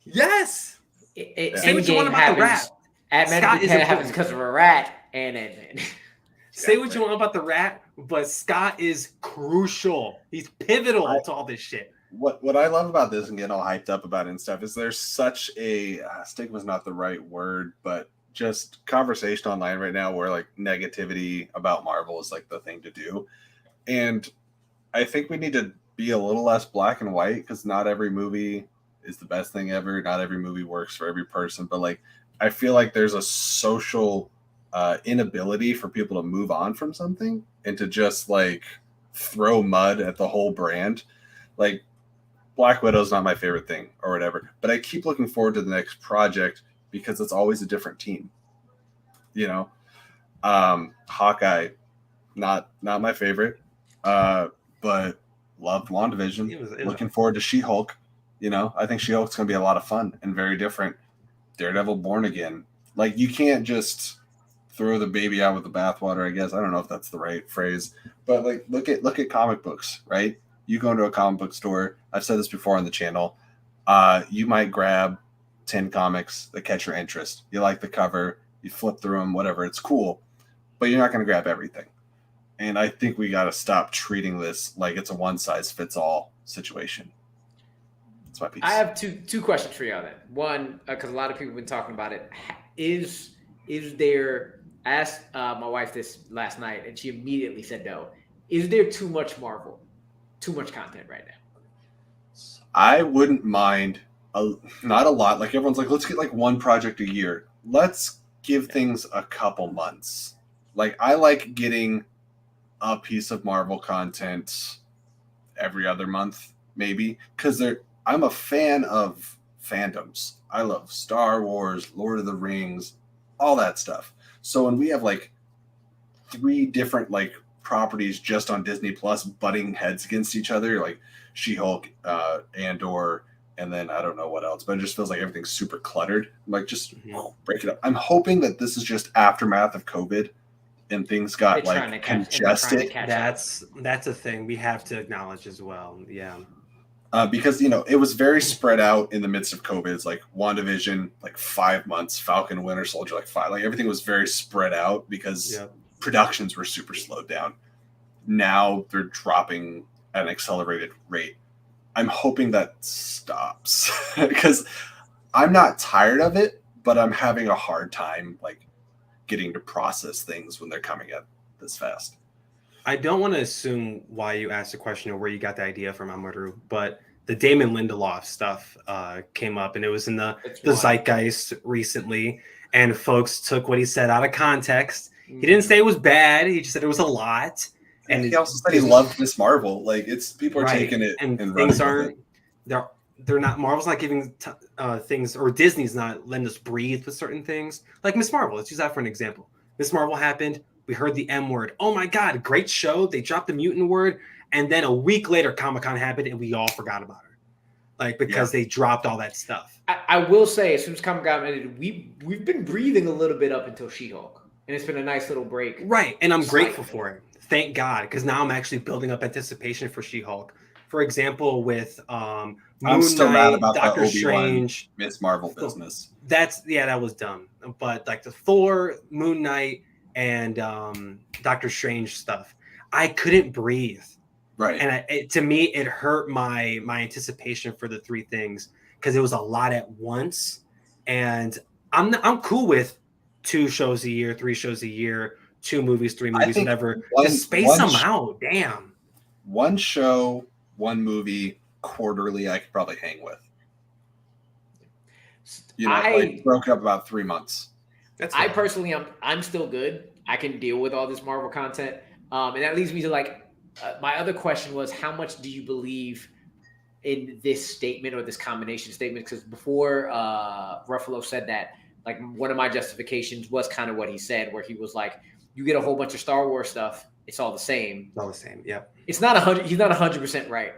Yes. Say what you want about the rat. Ant-Man happens because of a rat and Ant-Man. Say what you want about the rat, but Scott is crucial. He's pivotal to all this shit. What I love about this and getting all hyped up about it and stuff is there's such a stigma is not the right word, but just conversation online right now where like negativity about Marvel is like the thing to do. And I think we need to be a little less black and white, because not every movie is the best thing ever. Not every movie works for every person, but like I feel like there's a social inability for people to move on from something and to just like throw mud at the whole brand. Like Black Widow's not my favorite thing or whatever, but I keep looking forward to the next project because it's always a different team. Hawkeye, not my favorite, but loved WandaVision. Looking forward to She-Hulk. I think She-Hulk's going to be a lot of fun and very different. Daredevil Born Again. Like, you can't just throw the baby out with the bathwater, I guess. I don't know if that's the right phrase, but like, look at comic books, right? You go into a comic book store. I've said this before on the channel. You might grab 10 comics that catch your interest. You like the cover, you flip through them, whatever. It's cool, but you're not going to grab everything. And I think we got to stop treating this like it's a one-size-fits-all situation. That's my piece. I have two questions for you on that. One, because a lot of people have been talking about it. Is there? Asked my wife this last night, and she immediately said no. Is there too much Marvel? Too much content right now? I wouldn't mind not a lot. Like everyone's like, let's get like one project a year. Let's give things a couple months. Like I like getting a piece of Marvel content every other month, maybe, because I'm a fan of fandoms. I love Star Wars, Lord of the Rings, all that stuff. So when we have like 3 different like properties just on Disney Plus butting heads against each other, like She-Hulk, Andor, and then I don't know what else, but it just feels like everything's super cluttered. Like, just break it up. I'm hoping that this is just aftermath of COVID and things got like congested. That's a thing we have to acknowledge as well. Yeah. Because, it was very spread out in the midst of COVID. It's like WandaVision, like 5 months, Falcon Winter Soldier, like 5. Like, everything was very spread out because productions were super slowed down. Now they're dropping at an accelerated rate. I'm hoping that stops because I'm not tired of it, but I'm having a hard time like getting to process things when they're coming at this fast. I don't want to assume why you asked the question or where you got the idea from, Amaru, but the Damon Lindelof stuff came up, and it was in the zeitgeist recently, and folks took what he said out of context. He didn't say it was bad. He just said it was a lot. And he also said he loved Miss Marvel. Like, it's people are taking it and things aren't. They're not. Marvel's not giving things, or Disney's not letting us breathe with certain things. Like Miss Marvel. Let's use that for an example. Miss Marvel happened. We heard the M word. Oh my God, great show. They dropped the mutant word, and then a week later, Comic-Con happened, and we all forgot about her, like because they dropped all that stuff. I will say, as soon as Comic-Con ended, we've been breathing a little bit up until She-Hulk, and it's been a nice little break. Right, and I'm grateful for it. Thank God, because now I'm actually building up anticipation for She-Hulk. For example, with I'm still mad about Doctor the Strange, Miss Marvel business. That was dumb. But like the Thor, Moon Knight, and Doctor Strange stuff, I couldn't breathe. Right, and to me, it hurt my anticipation for the 3 things because it was a lot at once. And I'm cool with 2 shows a year, 3 shows a year. 2 movies, 3 movies, whatever. Just space them out. Damn. 1 show, 1 movie quarterly, I could probably hang with. I broke it up about 3 months. I personally, I'm still good. I can deal with all this Marvel content, and that leads me to like my other question was, how much do you believe in this statement or this combination statement? Because before Ruffalo said that, like one of my justifications was kind of what he said, where he was like, you get a whole bunch of Star Wars stuff, it's all the same. It's all the same, yeah. It's not 100. He's not 100% right.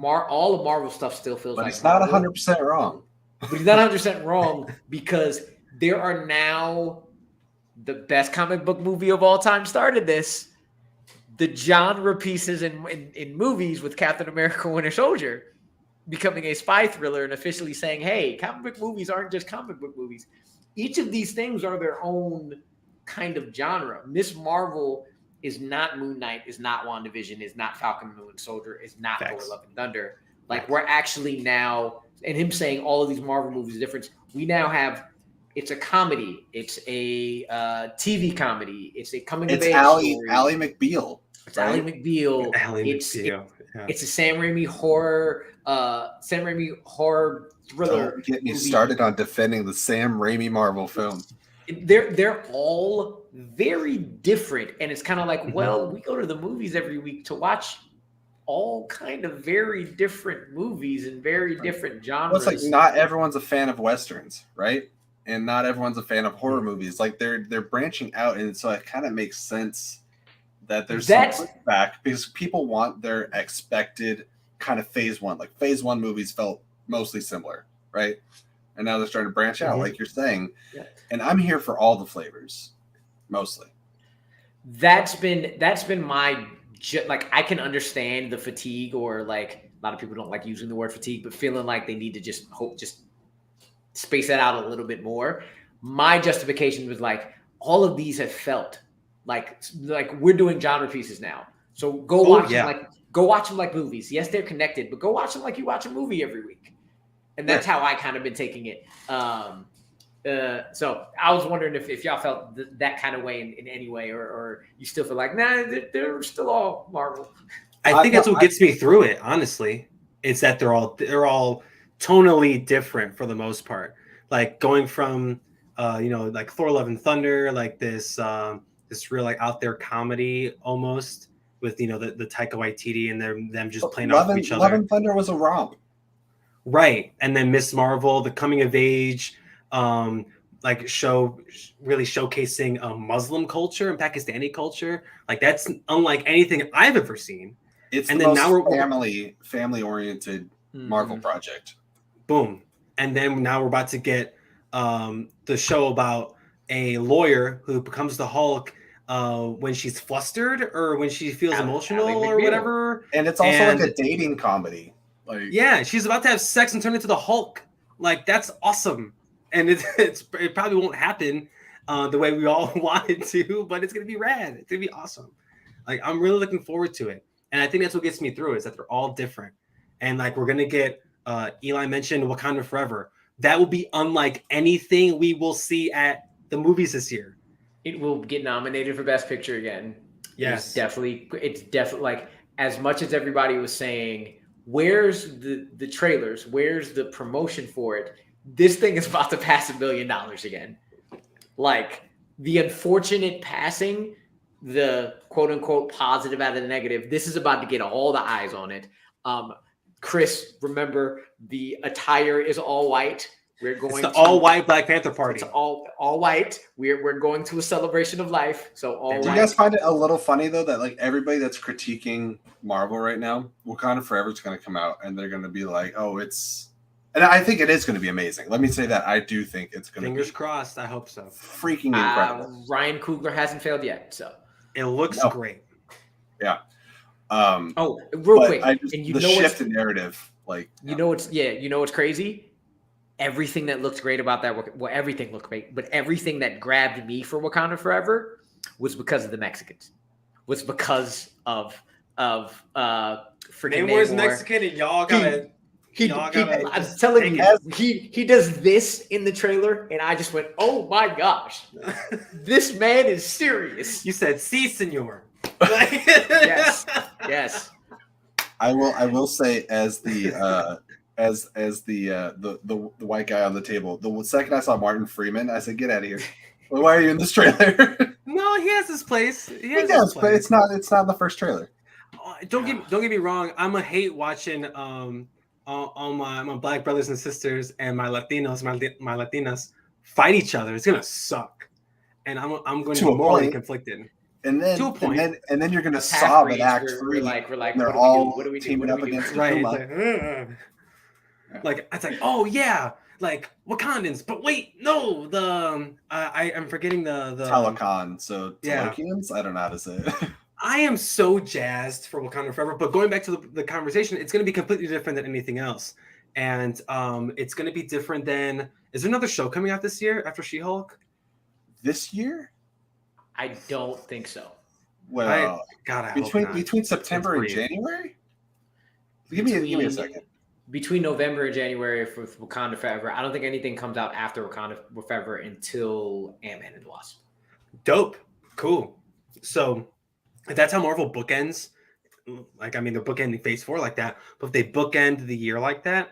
All of Marvel stuff still feels but like it's not 100% wrong. But he's not 100% wrong because there are now the best comic book movie of all time started this. The genre pieces in movies with Captain America: Winter Soldier becoming a spy thriller and officially saying, hey, comic book movies aren't just comic book movies. Each of these things are their own kind of genre. Miss Marvel is not Moon Knight, is not WandaVision, is not Falcon and Winter Soldier, is not Thor: Love and Thunder. Like, we're actually now, and him saying all of these Marvel movies are different, we now have, it's a comedy, it's a TV comedy, it's a coming of age story. Ally McBeal. It's Ally McBeal. It's a Sam Raimi horror thriller. Don't get me started on defending the Sam Raimi Marvel film. They're all very different, and it's kind of like, well, we go to the movies every week to watch all kind of very different movies and very different genres. Well, it's like not everyone's a fan of Westerns, right? And not everyone's a fan of horror movies. Like they're branching out, and so it kind of makes sense that there's some pushback because people want their expected kind of phase 1. Like phase 1 movies felt mostly similar, right? And now they're starting to branch out, like you're saying. Yeah. And I'm here for all the flavors, mostly. That's been my, like, I can understand the fatigue, or like a lot of people don't like using the word fatigue, but feeling like they need to just space that out a little bit more. My justification was like, all of these have felt like we're doing genre pieces now. So go watch them like movies. Yes, they're connected, but go watch them like you watch a movie every week. And that's how I kind of been taking it. So I was wondering if y'all felt that kind of way in any way, or you still feel like, nah, they're still all Marvel. I think that's what gets me through it, honestly. It's that they're all tonally different for the most part. Like going from, like Thor: Love and Thunder, like this real like out there comedy almost, with the Taika Waititi and them just playing Love off of and, each other. Love and Thunder was a romp. Right. And then Miss Marvel, the coming of age, like really showcasing Muslim culture and Pakistani culture. Like that's unlike anything I've ever seen. It's and the then most now family oriented Marvel project. Boom. And then now we're about to get the show about a lawyer who becomes the Hulk when she's flustered or when she feels emotional or whatever. And it's also like a dating comedy. Like, yeah, she's about to have sex and turn into the Hulk. Like that's awesome. And it probably won't happen the way we all want it to, but it's gonna be rad. It's gonna be awesome. Like I'm really looking forward to it. And I think that's what gets me through is that they're all different. And like we're gonna get Eli mentioned Wakanda Forever. That will be unlike anything we will see at the movies this year. It will get nominated for Best Picture again. Yes. It's definitely like as much as everybody was saying, where's the trailers? Where's the promotion for it? This thing is about to pass $1 billion again. Like the unfortunate passing, the quote unquote positive out of the negative. This is about to get all the eyes on it. Chris, remember the attire is all white. We're going to all white Black Panther party. It's all white. We're going to a celebration of life. So all white. Do you guys find it a little funny though that like everybody that's critiquing Marvel right now, Wakanda Forever is going to come out and they're going to be like, oh, it's, and I think it is going to be amazing. Let me say that I do think it's going to be fingers crossed. I hope so. Freaking incredible. Ryan Coogler hasn't failed yet, so it looks great. Yeah. Real quick, and the shift in narrative, like you know what's crazy? Everything that looked great about that, well, everything looked great, but everything that grabbed me for Wakanda Forever was because of the Mexicans. Was because of freaking Namor's Mexican, and y'all gotta. I'm telling you, he does this in the trailer, and I just went, "Oh my gosh, this man is serious." You said, "Si, senor." Yes. I will say, as the the white guy on the table, the second I saw Martin Freeman, I said, "Get out of here! Why are you in this trailer?" No, he has his place. He does, but it's not in the first trailer. Don't get me wrong. I'm a hate watching all my black brothers and sisters and my Latinos, my Latinas fight each other. It's gonna suck, and I'm going to be morally conflicted. And then, to a point. And then you're gonna sob at Act 3. We're like, they're all teaming up against right. Like it's like, oh yeah, like Wakandans, but wait, no, I'm forgetting the Talokan. So Talokians, I don't know how to say it. I am so jazzed for Wakanda Forever, but going back to the conversation, it's going to be completely different than anything else, and it's going to be different than. Is there another show coming out this year after She-Hulk? This year? I don't think so. Well, between September and January. Give me a second. Between November and January for Wakanda Forever, I don't think anything comes out after Wakanda Forever until Ant-Man and the Wasp. Dope, cool. So if that's how Marvel bookends, like they're bookending Phase 4 like that, but if they bookend the year like that,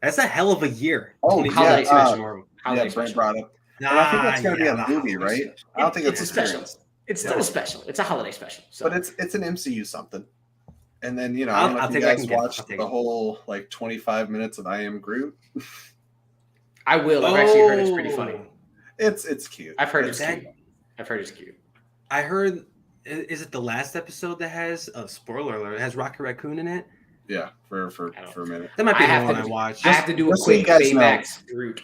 that's a hell of a year. Oh, holiday special, Marvel. Brent brought up. I think it's going to be a movie, right? I don't think it's a special. It's still a special. It's a holiday special. So. But it's an MCU something. And then, I don't know if you guys watched the whole 25 minutes of I Am Groot. I will. I've actually heard it's pretty funny. It's cute. I've heard it's cute. I heard, is it the last episode that has a spoiler alert? It has Rocket Raccoon in it. Yeah, for a minute. That might be the one I watched. I have to do a quick Baymax Groot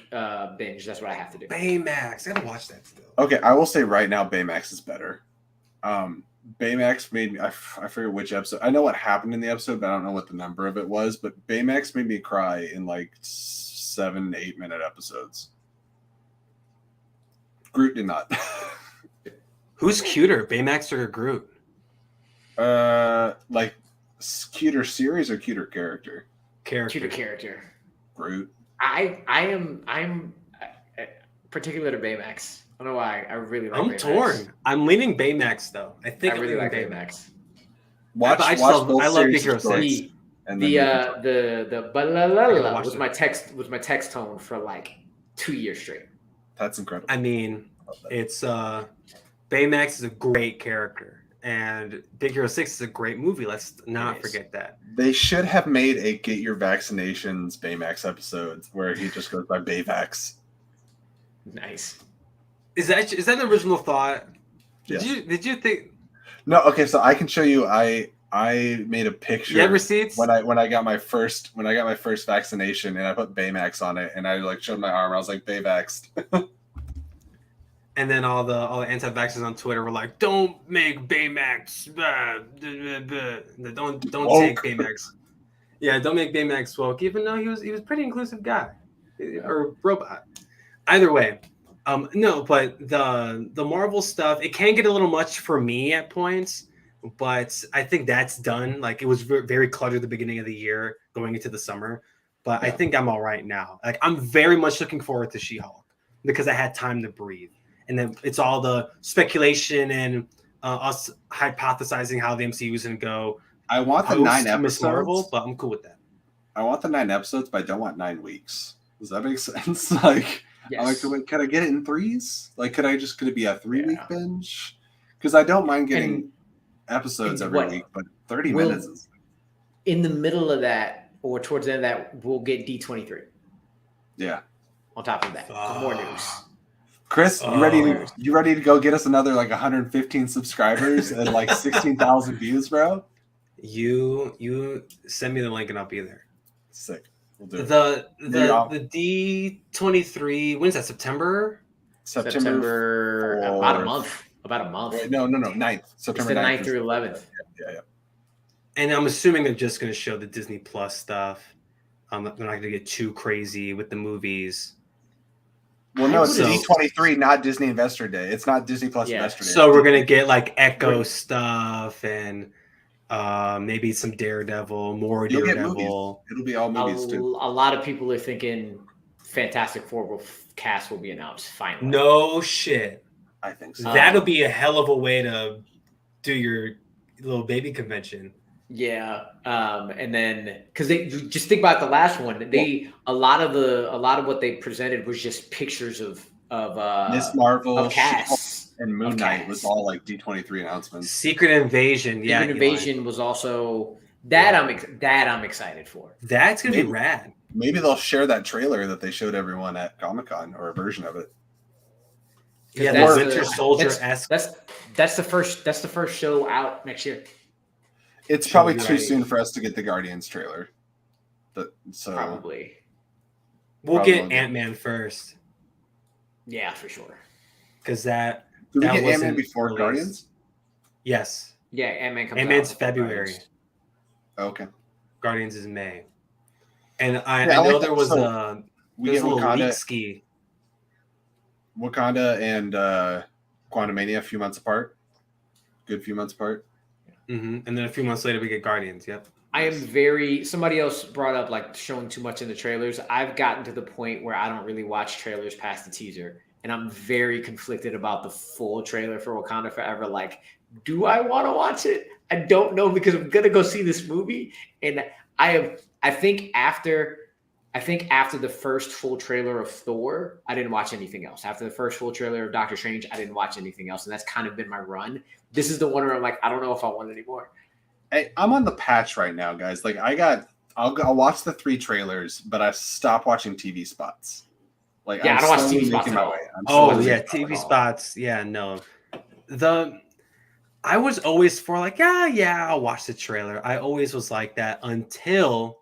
binge. That's what I have to do. Baymax. I gotta watch that still. Okay, I will say right now, Baymax is better. Baymax made me, I forget which episode. I know what happened in the episode, but I don't know what the number of it was. But Baymax made me cry in 7-8 minute episodes. Groot did not. Who's cuter, Baymax or Groot? Cuter series or cuter character? Cuter character. Groot. I'm particular to Baymax. I don't know why. I really like Baymax. I'm torn. I'm leaning Baymax though. I really like Baymax. I love Big Hero 6. The balalala was my text tone for 2 years straight. That's incredible. I mean, it's Baymax is a great character. And Big Hero 6 is a great movie. Let's not forget that. They should have made a Get Your Vaccinations Baymax episode where he just goes by Bayvax. Nice. Is that an original thought? Yes. Did you think? No, okay, so I can show you. I made a picture. You have receipts? When I got my first vaccination and I put Baymax on it and I like showed my arm. I was like Bayvaxed. And then all the anti-vaxxers on Twitter were like, "Don't make Baymax. Don't take Baymax. Yeah, don't make Baymax woke." Even though he was a pretty inclusive guy, or robot. Either way, no. But the Marvel stuff, it can get a little much for me at points. But I think that's done. Like, it was very cluttered at the beginning of the year, going into the summer. But I think I'm all right now. Like, I'm very much looking forward to She-Hulk because I had time to breathe. And then it's all the speculation and us hypothesizing how the MCU is going to go. I want the 9 episodes. Marvel, but I'm cool with that. I want the 9 episodes, but I don't want 9 weeks. Does that make sense? Like, yes. I'm like, can I get it in 3s? Like, could it be a 3-week binge? Because I don't mind getting episodes every week, but 30 minutes is... In the middle of that, or towards the end of that, we'll get D23. Yeah. On top of that, more news. Chris, you ready to go get us another like 115 subscribers and like 16,000 views, bro? You send me the link and I'll be there. Sick. We'll do it. The D23, when's that? September, about a month. Wait, no, 9th. September 9th through 11th. Yeah. And I'm assuming they're just going to show the Disney Plus stuff. They're not going to get too crazy with the movies. Well, no, it's D23, not Disney Investor Day. It's not Disney Plus Investor Day. So we're going to get like Echo stuff and maybe some Daredevil, more Daredevil. It'll be all movies too. A lot of people are thinking Fantastic Four cast will be announced finally. No shit. I think so. That'll be a hell of a way to do your little baby convention. Yeah, and then because they just think about the last one, a lot of what they presented was just pictures of Miss Marvel, of casts, and Moon Knight was all like D23 announcements. Secret Invasion, Secret Invasion was also that. I'm excited for. That's gonna be rad. Maybe they'll share that trailer that they showed everyone at Comic-Con or a version of it. Yeah, the Winter Soldier-esque. That's the first show out next year. It's probably too soon for us to get the Guardians trailer. Probably. We'll get Ant-Man first. Yeah, for sure. Because that. Did we get Ant-Man before Guardians? Yes. Yeah, Ant-Man's February. Okay. Guardians is May. And I know there was a little leak ski. Wakanda and Quantumania a few months apart. Good few months apart. Mm-hmm. And then a few months later, we get Guardians. Yep. I am somebody else brought up like showing too much in the trailers. I've gotten to the point where I don't really watch trailers past the teaser. And I'm very conflicted about the full trailer for Wakanda Forever. Like, do I want to watch it? I don't know because I'm going to go see this movie. And I think after the first full trailer of Thor, I didn't watch anything else. After the first full trailer of Doctor Strange, I didn't watch anything else. And that's kind of been my run. This is the one where I'm like, I don't know if I want it anymore. Hey, I'm on the patch right now, guys. Like I'll watch the 3 trailers, but I stop watching TV spots. Like, yeah, I don't watch TV spots at all. TV spots. Yeah, no. I was always for like, I'll watch the trailer. I always was like that until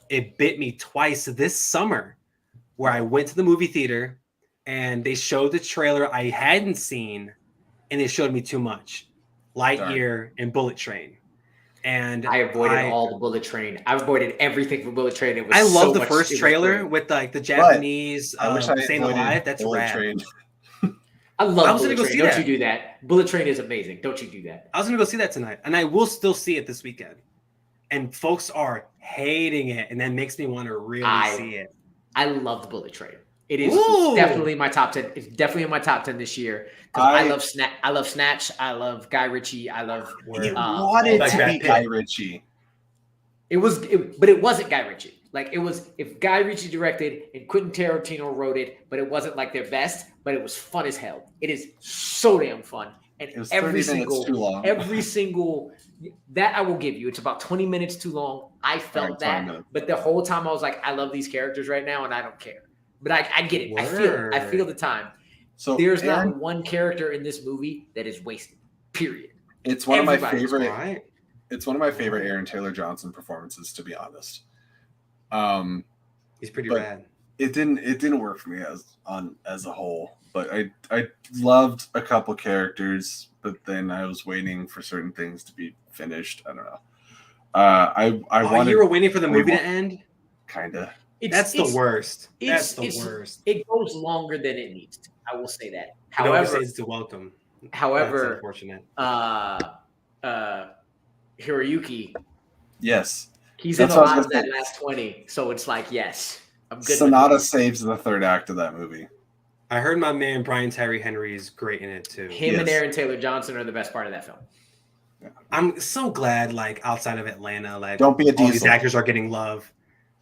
it bit me twice this summer, where I went to the movie theater and they showed the trailer I hadn't seen, and they showed me too much. Lightyear and Bullet Train. And I avoided all the Bullet Train. I avoided everything from Bullet Train. It was I love the first trailer with like the Japanese Staying Alive. That's Bullet rad. Train. I love Bullet Train. Don't you do that. Bullet Train is amazing. Don't you do that. I was going to go see that tonight, and I will still see it this weekend. And folks are hating it, and that makes me want to really see it. I love the Bullet Train. It is definitely my top 10. It's definitely in my top 10 this year. I love Snatch. I love Guy Ritchie. I love. It wanted to be Guy Ritchie. But it wasn't Guy Ritchie. Like, it was if Guy Ritchie directed and Quentin Tarantino wrote it, but it wasn't like their best. But it was fun as hell. It is so damn fun. And It was every 30 minutes single, too long. every single that I will give you. It's about 20 minutes too long. I felt All right, 20 that, minutes. but the whole time I was like, I love these characters right now, and I don't care. But I get it. I feel it. I feel the time. So There's Aaron, not one character in this movie that is wasted. Period. it's one of my Everybody's favorite. Right. It's one of my favorite Aaron Taylor Johnson performances, to be honest. He's pretty but rad. It didn't work for me as a whole. But I loved a couple characters, but then I was waiting for certain things to be finished. I don't know. I wanted. You were waiting for the movie to end? Kinda. That's the worst. That's the worst. It goes longer than it needs to. I will say that. It However, overstays the welcome. However, That's unfortunate. Hiroyuki. Yes. He's That's in a what I lot was of gonna that say. last 20. So it's like, yes. I'm good. Sonata saves the third act of that movie. I heard my man Brian Tyree Henry is great in it too. Him and Aaron Taylor Johnson are the best part of that film. I'm so glad, like outside of Atlanta, like Don't be a all these diesel. actors are getting love.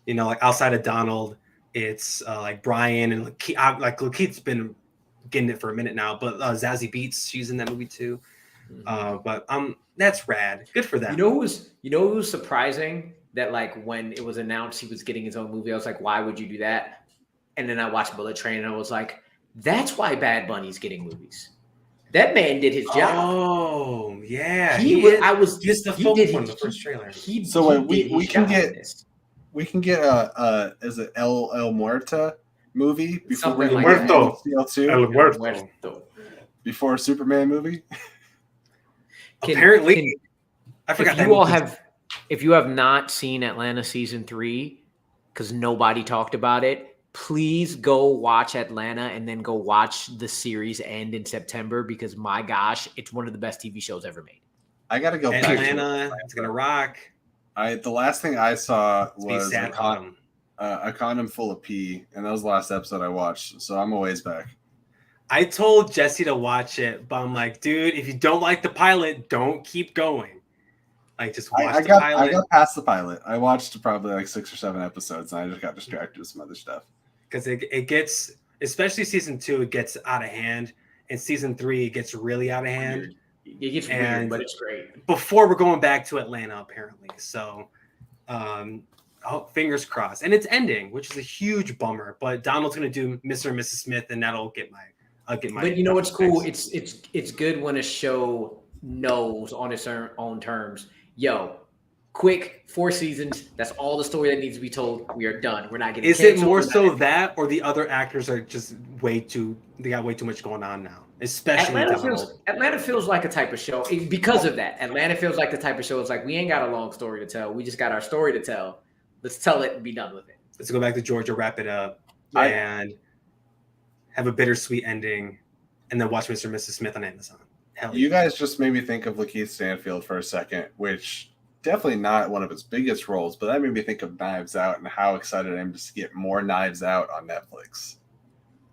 You know, like outside of Donald, it's like Brian and Lakeith's been getting it for a minute now. But Zazie Beetz, she's in that movie too. But that's rad. Good for them. You know who was surprising that like when it was announced he was getting his own movie, I was like, why would you do that? And then I watched Bullet Train and I was like, that's why Bad Bunny's getting movies. That man did his job. Oh yeah, He's the focus on the first trailer. We can get is it El Muerta movie before we Something like El Muerto before a Superman movie. Apparently, I forgot. If you have not seen Atlanta season 3, because nobody talked about it, please go watch Atlanta and then go watch the series end in September, because my gosh, it's one of the best TV shows ever made. I gotta go back. Atlanta, it's gonna rock. The last thing I saw was a condom full of pee, and that was the last episode I watched. So I'm a ways back. I told Jesse to watch it, but I'm like, dude, if you don't like the pilot, don't keep going. Like, just watch the pilot. I got past the pilot. I watched probably like 6 or 7 episodes, and I just got distracted with some other stuff. Because it gets, especially season 2, it gets out of hand, and season 3 it gets really out of hand. It gets weird, but it's great. Before we're going back to Atlanta, apparently. So, fingers crossed, and it's ending, which is a huge bummer. But Donald's gonna do Mr. and Mrs. Smith, and that'll get my. But you know what's cool? It's good when a show knows on its own terms. Yo, quick 4 seasons. That's all the story that needs to be told. We are done. We're not getting. Is it more so that, or the other actors are just way too? They got way too much going on now. Especially Atlanta feels like a type of show because of that. Atlanta feels like the type of show. It's like we ain't got a long story to tell. We just got our story to tell. Let's tell it and be done with it. Let's go back to Georgia, wrap it up, and have a bittersweet ending, and then watch Mr. and Mrs. Smith on Amazon. Hell You guys just made me think of Lakeith Stanfield for a second, which definitely not one of his biggest roles, but that made me think of Knives Out and how excited I am to get more Knives Out on Netflix.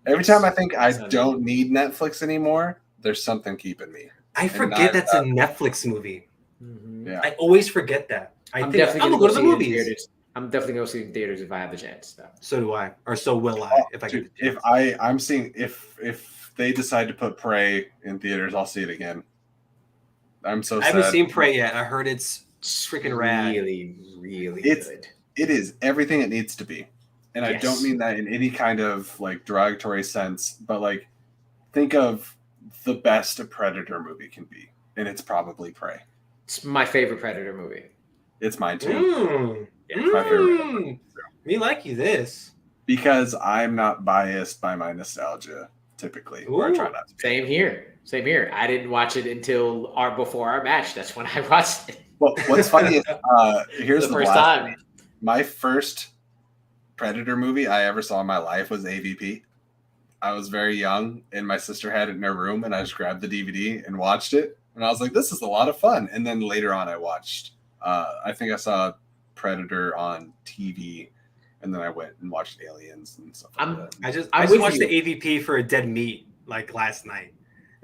Every time I think I don't need Netflix anymore, there's something keeping me. I forget that's a Netflix movie. Mm-hmm. Yeah, I always forget that. I'm definitely gonna go to the movies. I'm definitely gonna see it in theaters if I have the chance. So do I, or so will I if I get the chance. I'm seeing if they decide to put Prey in theaters, I'll see it again. I'm so sad. I haven't seen Prey yet. I heard it's freaking rad. Really, really good. It is everything it needs to be. And Yes. I don't mean that in any kind of like derogatory sense, but like think of the best a Predator movie can be, and it's probably Prey. It's my favorite Predator movie. It's mine too. It's my favorite. Me like you this. Because I'm not biased by my nostalgia typically. Or I try not to be. Same here. I didn't watch it until before our match. That's when I watched it. Well, what's funny is here's the first time. My first Predator movie I ever saw in my life was AVP. I was very young, and my sister had it in her room, and I just grabbed the DVD and watched it, and I was like, "This is a lot of fun." And then later on, I watched. I think I saw Predator on TV, and then I went and watched Aliens and stuff like that. I just watched the AVP for a dead meat like last night.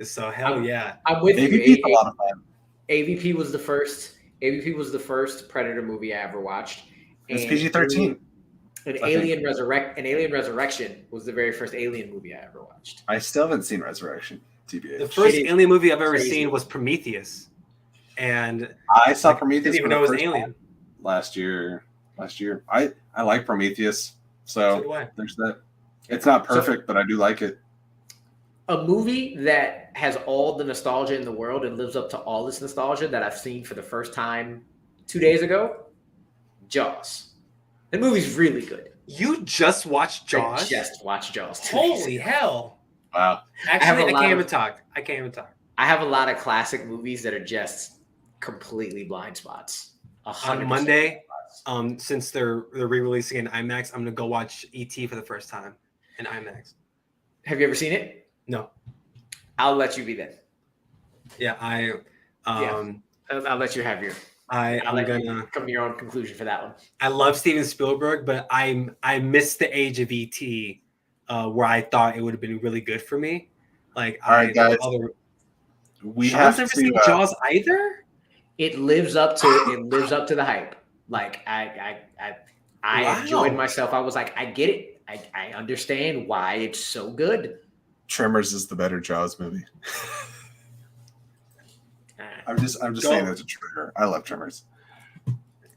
So yeah, I'm with you. AVP is a lot of fun. AVP was the first Predator movie I ever watched. It's PG-13. Alien Resurrection was the very first Alien movie I ever watched. I still haven't seen Resurrection. TBH. The first alien movie I've ever Crazy. seen was Prometheus, and I saw Prometheus didn't even for know the it was first Alien. time last year. I like Prometheus, So do so I. there's that. It's not perfect, but I do like it. A movie that has all the nostalgia in the world and lives up to all this nostalgia that I've seen for the first time 2 days ago, Jaws. The movie's really good. You just watched Jaws? I just watched Jaws 2 days Holy ago. hell! Wow. Actually, I lot can't of- even talk. I can't even talk. I have a lot of classic movies that are just completely blind spots. 100% On Monday, blind spots. since they're re-releasing in IMAX, I'm gonna go watch ET for the first time in IMAX. Have you ever seen it? No. I'll let you be then. Yeah, I'll let you have your. I'm let gonna you come to your own conclusion for that one. I love Steven Spielberg, but I missed the age of ET, where I thought it would have been really good for me. Like, All right, guys. We Sean's have never to. seen Jaws either. It lives up to the hype. Like I Wow. enjoyed myself. I was like, I get it. I understand why it's so good. Tremors is the better Jaws movie. I'm just Go. saying that's a trigger. I love Tremors.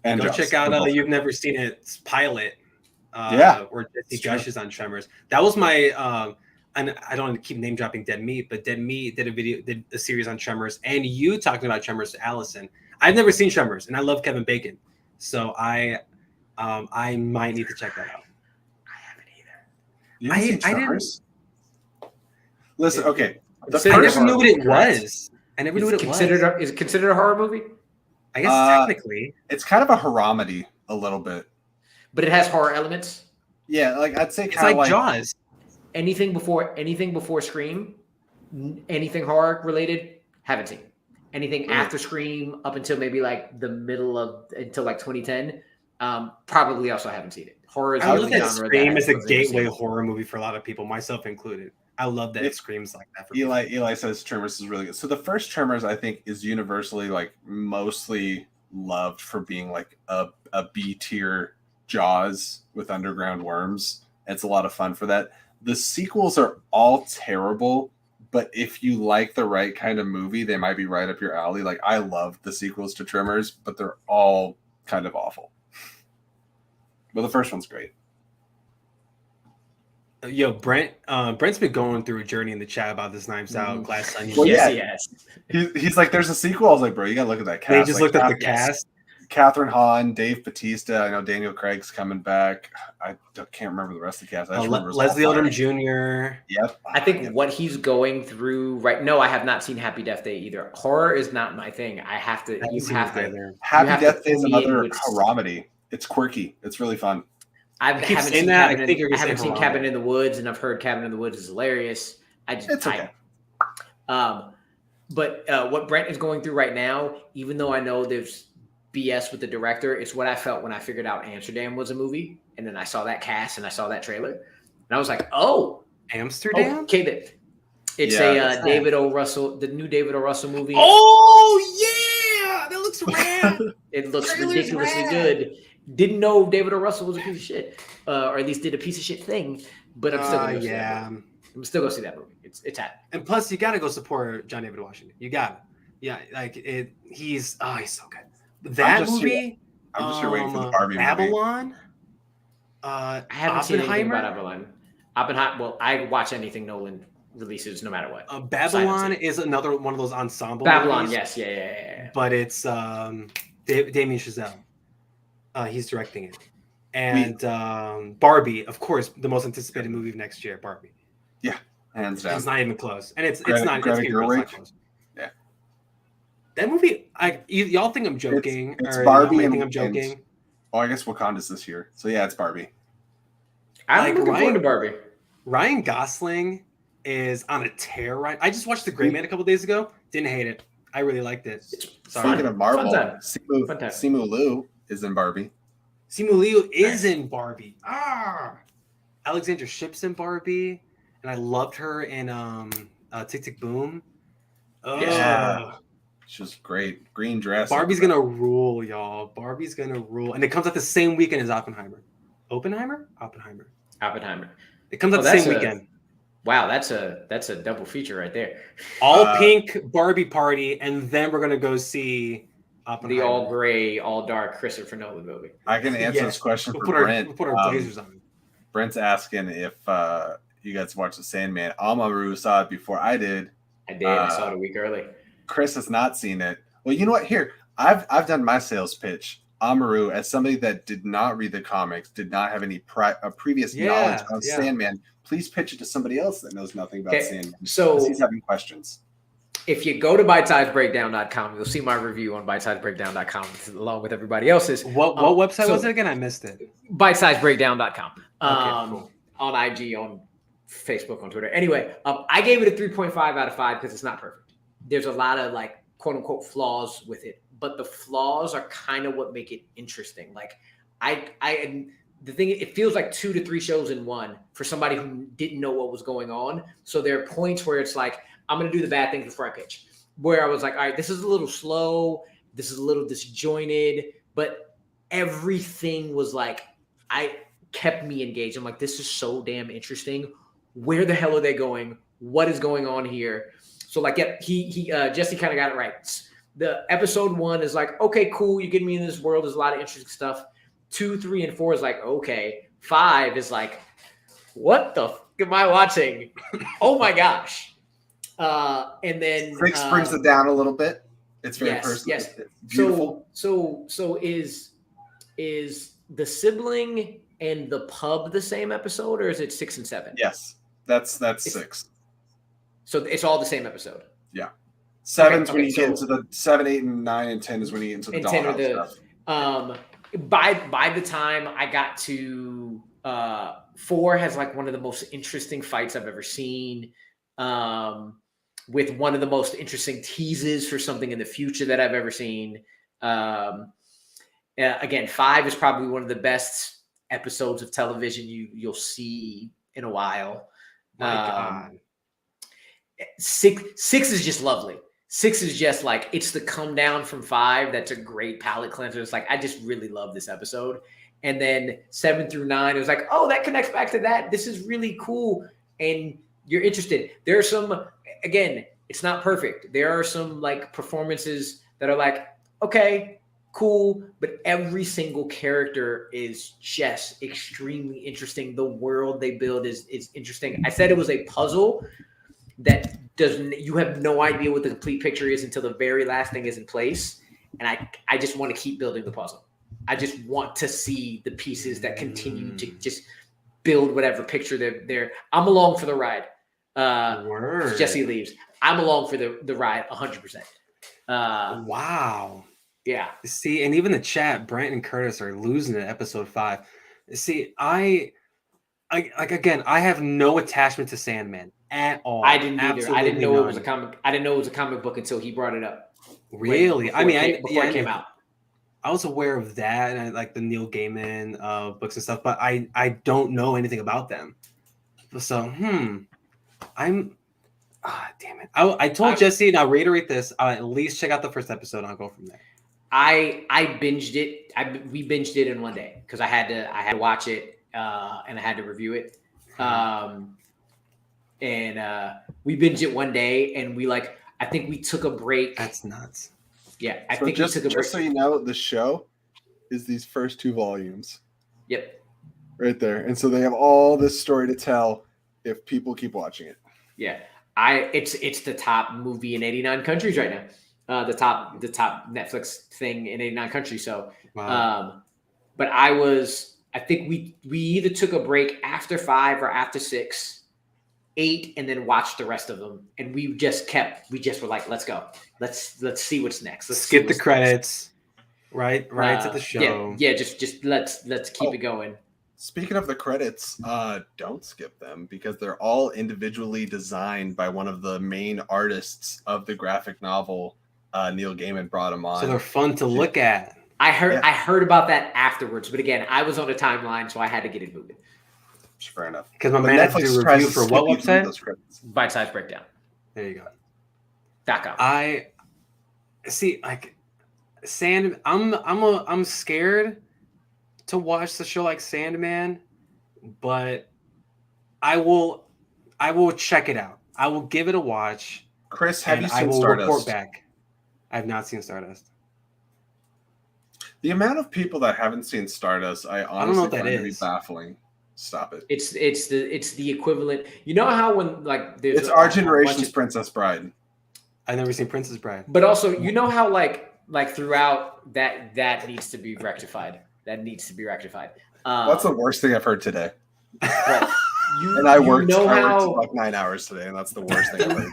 And Go Jaws. check out You've Never Seen It's pilot. Yeah, Where Jesse it's true. gushes on Tremors. That was my and I don't want to keep name dropping Dead Meat, but Dead Meat did a series on Tremors, and you talking about Tremors to Allison. I've never seen Tremors, and I love Kevin Bacon, so I might need to check that out. I haven't either. You haven't seen Tremors? Listen, okay. Consider I it never a knew what it horror movie, was. I never knew what it was. Is it considered a horror movie? I guess technically. It's kind of a haramedy a little bit. But it has horror elements. Yeah, like I'd say It's kind of like like Jaws. Anything before Scream, anything horror related, haven't seen. Anything after Scream up until maybe like until like 2010, probably also haven't seen it. Horror is I the love that genre Scream is a I've never gateway seen. horror movie for a lot of people, myself included. I love that it screams like that for people. Eli says Tremors is really good. So the first Tremors, I think, is universally like mostly loved for being like a B tier Jaws with underground worms. It's a lot of fun for that. The sequels are all terrible, but if you like the right kind of movie, they might be right up your alley. Like I love the sequels to Tremors, but they're all kind of awful. But the first one's great. Yo, Brent's been going through a journey in the chat about this Knives Out Glass Onion. Well, Yes, yeah. he has. He's like, there's a sequel. I was like, bro, you gotta look at that cast. They just like, looked at the yes. cast. Catherine Hahn, Dave Bautista. I know Daniel Craig's coming back. I can't remember the rest of the cast. I just remember it was all Leslie fire. Odom Jr. Yep. I think what he's going through right. No, I have not seen Happy Death Day either. Horror is not my thing. I have to. You have to. Happy Death Day is pull me another into it. haramedy. It's quirky. It's really fun. I keep haven't saying seen that. Cabin I think you're I gonna haven't say seen Harambe. Cabin in the Woods, and I've heard Cabin in the Woods is hilarious. It's okay. But what Brent is going through right now, even though I know there's BS with the director, it's what I felt when I figured out Amsterdam was a movie, and then I saw that cast and I saw that trailer, and I was like, oh, Amsterdam? okay, that it's Yeah, David O. Russell, the new David O. Russell movie. Oh yeah, that looks rad. It looks Trailer's ridiculously rad. good. Didn't know David O. Russell was a piece of shit, or at least did a piece of shit thing. But I'm still gonna go see that movie. I'm still gonna see that movie. It's happening. And plus, you gotta go support John David Washington. You gotta, yeah, like it. He's so good. That movie. I'm just here waiting for the Barbie movie. Babylon. I haven't seen anything Oppenheimer. about Babylon. Oppenheimer. Well, I watch anything Nolan releases, no matter what. Babylon is another one of those ensemble. Babylon, movies, yes, yeah. But it's Damien Chazelle. He's directing it, and Barbie, of course, the most anticipated movie of next year. Barbie. Yeah, hands down. It's not even close, and it's Greta not Gerwig. close. Yeah. That movie, y'all think I'm joking? It's or Barbie y'all might and- think I'm joking. and- Oh, I guess Wakanda's this year. So yeah, it's Barbie. I'm Like, looking forward to Barbie. Ryan Gosling is on a tear right. I just watched The Gray Man a couple days ago. Didn't hate it. I really liked it. Sorry. Speaking of Marvel, Fun time. Simu Liu is in Barbie. Simu Liu is in Barbie. Alexandra Shipp's in Barbie, and I loved her in Tick Tick Boom. Yeah. She's great. Green dress. Barbie's gonna rule, y'all. Barbie's gonna rule, and it comes out the same weekend as Oppenheimer. Oppenheimer. Oppenheimer. It comes out the that's same weekend. Wow, that's a double feature right there. All pink Barbie party, and then we're gonna go see The all gray, all dark Christopher Nolan movie. I can answer this question for Brent. We'll put our blazers on. Brent's asking if you guys watched The Sandman. Amaru saw it before I did. I did. I saw it a week early. Chris has not seen it. Well, you know what? Here, I've done my sales pitch. Amaru, as somebody that did not read the comics, did not have any previous knowledge on Sandman, please pitch it to somebody else that knows nothing about Sandman. So he's having questions. If you go to bitesizebreakdown.com, you'll see my review on bitesizebreakdown.com along with everybody else's. What website was it again? I missed it. Bitesizebreakdown.com. Cool. On IG, on Facebook, on Twitter. Anyway, I gave it a 3.5 out of 5 because it's not perfect. There's a lot of like quote unquote flaws with it, but the flaws are kind of what make it interesting. Like the thing, it feels like 2 to 3 shows in one for somebody who didn't know what was going on. So there are points where it's like, I'm going to do the bad things before I pitch, where I was like, all right, this is a little slow. This is a little disjointed, but everything was like, kept me engaged. I'm like, this is so damn interesting. Where the hell are they going? What is going on here? So like, yeah, Jesse kind of got it right. The episode 1 is like, okay, cool. You're getting me in this world. There's a lot of interesting stuff. 2, 3, and 4 is like, okay. 5 is like, what the f am I watching? Oh my gosh. And then 6 brings it down a little bit. It's very personal. Yes. It's beautiful. So is the sibling and the pub the same episode, or is it 6 and 7? Yes, that's 6. So it's all the same episode. Yeah. 7's when you get into the 7, 8, and 9, and 10 is when you get into the dollhouse stuff. By the time I got to 4 has like one of the most interesting fights I've ever seen. With one of the most interesting teases for something in the future that I've ever seen. Again, 5 is probably one of the best episodes of television you'll see in a while. My God. 6 is just lovely. 6 is just like, it's the come down from 5. That's a great palate cleanser. It's like, I just really love this episode. And then 7 through 9, it was like, oh, that connects back to that. This is really cool. And you're interested. There are some, again, it's not perfect. There are some like performances that are like, okay, cool. But every single character is just extremely interesting. The world they build is interesting. I said it was a puzzle that you have no idea what the complete picture is until the very last thing is in place. And I just want to keep building the puzzle. I just want to see the pieces that continue to just build whatever picture they're. I'm along for the ride. Jesse leaves. I'm along for the ride 100%. Wow. Yeah. See, and even the chat, Brent and Curtis are losing it at episode 5. See, I have no attachment to Sandman at all. I didn't either. I didn't know it was a comic. I didn't know it was a comic book until he brought it up. Really? Before it came out. I was aware of that and I like the Neil Gaiman books and stuff, but I don't know anything about them. So, damn it. I told Jesse, and I'll reiterate this, I'll at least check out the first episode and I'll go from there. I binged it. We binged it in one day because I had to watch it and I had to review it. And we binged it one day and I think we took a break. That's nuts. Yeah, we took a break. Just so you know, the show is these first 2 volumes. Yep. Right there. And so they have all this story to tell if people keep watching it. Yeah. It's the top movie in 89 countries right now. The top Netflix thing in 89 countries. So, wow. But I think we either took a break after 5 or after 6, 8, and then watched the rest of them. And we just were like, let's go. Let's see what's next. Let's skip the credits. Right to the show. Yeah. Just let's keep it going. Speaking of the credits, don't skip them because they're all individually designed by one of the main artists of the graphic novel. Neil Gaiman brought them on. So they're fun to look at. I heard about that afterwards, but again, I was on a timeline, so I had to get it moving. Fair enough. Because my man had to do a review for what website? Bite Size Breakdown. There you go. .com. I see, like I'm scared to watch the show like Sandman, but I will I will check it out. I will give it a watch. Chris, have and you I seen will report Stardust? back. I have not seen Stardust. The amount of people that haven't seen Stardust, I don't know honestly what that find to be is. baffling. Stop it. It's the equivalent. You know how when like there's It's our bunch generation's of, Princess Bride. I've never seen Princess Bride. but also you know how like throughout that needs to be rectified. That needs to be rectified. That's the worst thing I've heard today. Right. And I you worked know how like 9 hours today, and that's the worst thing I've heard.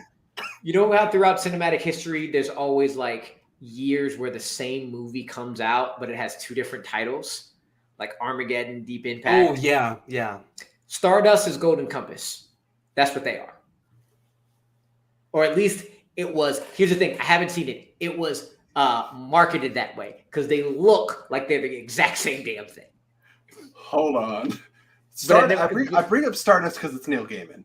you know how throughout cinematic history, there's always like years where the same movie comes out, but it has two different titles, like Armageddon, Deep Impact. Oh yeah. Stardust is Golden Compass. That's what they are. Or at least it was. Here's the thing. I haven't seen it. It was marketed that way because they look like they're the exact same damn thing. Hold on. I bring up Stardust because it's Neil Gaiman.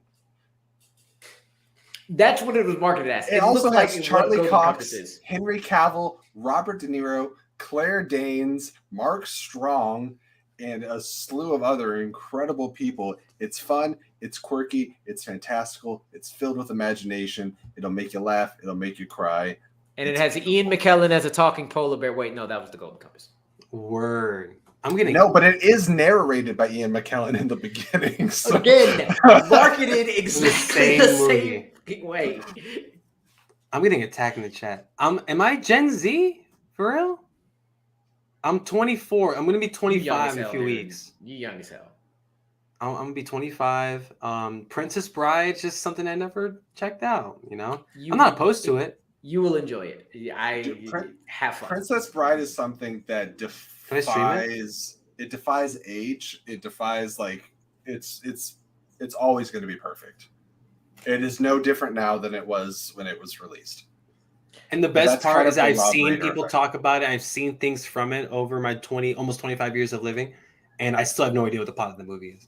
That's what it was marketed as. It also looked has like Charlie Cox, Henry Cavill, Robert De Niro, Claire Danes, Mark Strong, and a slew of other incredible people. It's fun, it's quirky, it's fantastical, it's filled with imagination. It'll make you laugh, it'll make you cry. And it has Ian McKellen as a talking polar bear. Wait, no, that was the Golden Compass. Word. I'm getting but it is narrated by Ian McKellen in the beginning. So. Again, marketed exactly the same way. I'm getting attacked in the chat. Am I Gen Z for real? I'm 24. I'm gonna be 25 in a few weeks. You young as hell. I'm gonna be 25. Princess Bride, just something I never checked out. I'm not opposed to it. You will enjoy it. Have fun. Princess Bride is something that defies age. It defies it's always going to be perfect. It is no different now than it was when it was released. And the best part is I've seen people talk about it. I've seen things from it over my almost 25 years of living, and I still have no idea what the plot of the movie is.